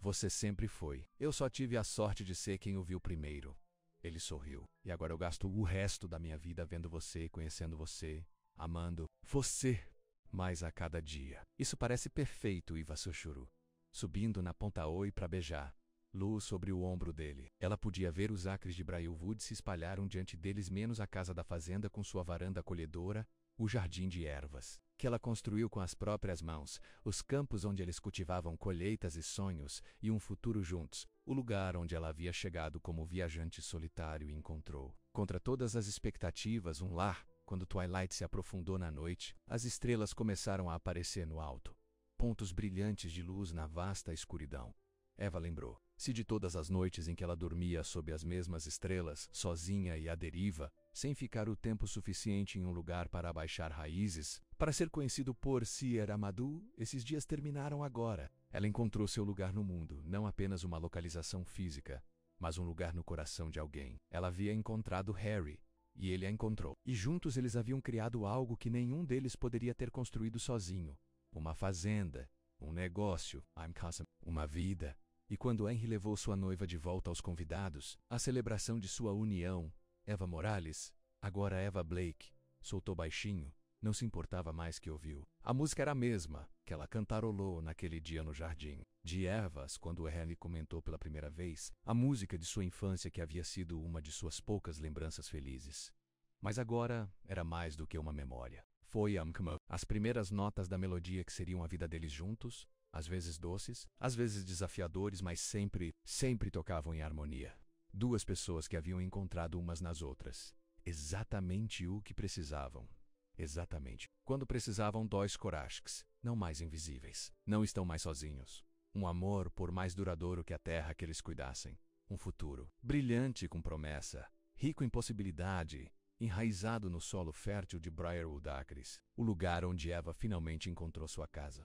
Você sempre foi. Eu só tive a sorte de ser quem o viu primeiro. Ele sorriu. E agora eu gasto o resto da minha vida vendo você, conhecendo você, amando você mais a cada dia. Isso parece perfeito, Eva sussurrou, subindo na ponta oi para beijar. Luz sobre o ombro dele. Ela podia ver os acres de Briarwood se espalharam diante deles, menos a casa da fazenda com sua varanda acolhedora, o jardim de ervas, que ela construiu com as próprias mãos, os campos onde eles cultivavam colheitas e sonhos, e um futuro juntos, o lugar onde ela havia chegado como viajante solitário e encontrou, contra todas as expectativas, um lar. Quando Twilight se aprofundou na noite, as estrelas começaram a aparecer no alto, pontos brilhantes de luz na vasta escuridão. Eva lembrou. Se de todas as noites em que ela dormia sob as mesmas estrelas, sozinha e à deriva, sem ficar o tempo suficiente em um lugar para abaixar raízes, para ser conhecido por Sierra Madhu, esses dias terminaram agora. Ela encontrou seu lugar no mundo, não apenas uma localização física, mas um lugar no coração de alguém. Ela havia encontrado Harry, e ele a encontrou. E juntos eles haviam criado algo que nenhum deles poderia ter construído sozinho. Uma fazenda, um negócio, uma vida. E quando Henry levou sua noiva de volta aos convidados, a celebração de sua união, Eva Morales, agora Eva Blake, soltou baixinho, não se importava mais que ouviu. A música era a mesma, que ela cantarolou naquele dia no jardim. De ervas, quando Henry comentou pela primeira vez, a música de sua infância que havia sido uma de suas poucas lembranças felizes. Mas agora era mais do que uma memória. Foi as primeiras notas da melodia que seriam a vida deles juntos, às vezes doces, às vezes desafiadores, mas sempre tocavam em harmonia. Duas pessoas que haviam encontrado umas nas outras. Exatamente o que precisavam. Exatamente. Quando precisavam, dois Korashks, não mais invisíveis. Não estão mais sozinhos. Um amor por mais duradouro que a terra que eles cuidassem. Um futuro brilhante com promessa, rico em possibilidade, enraizado no solo fértil de Briarwood Acres, o lugar onde Eva finalmente encontrou sua casa.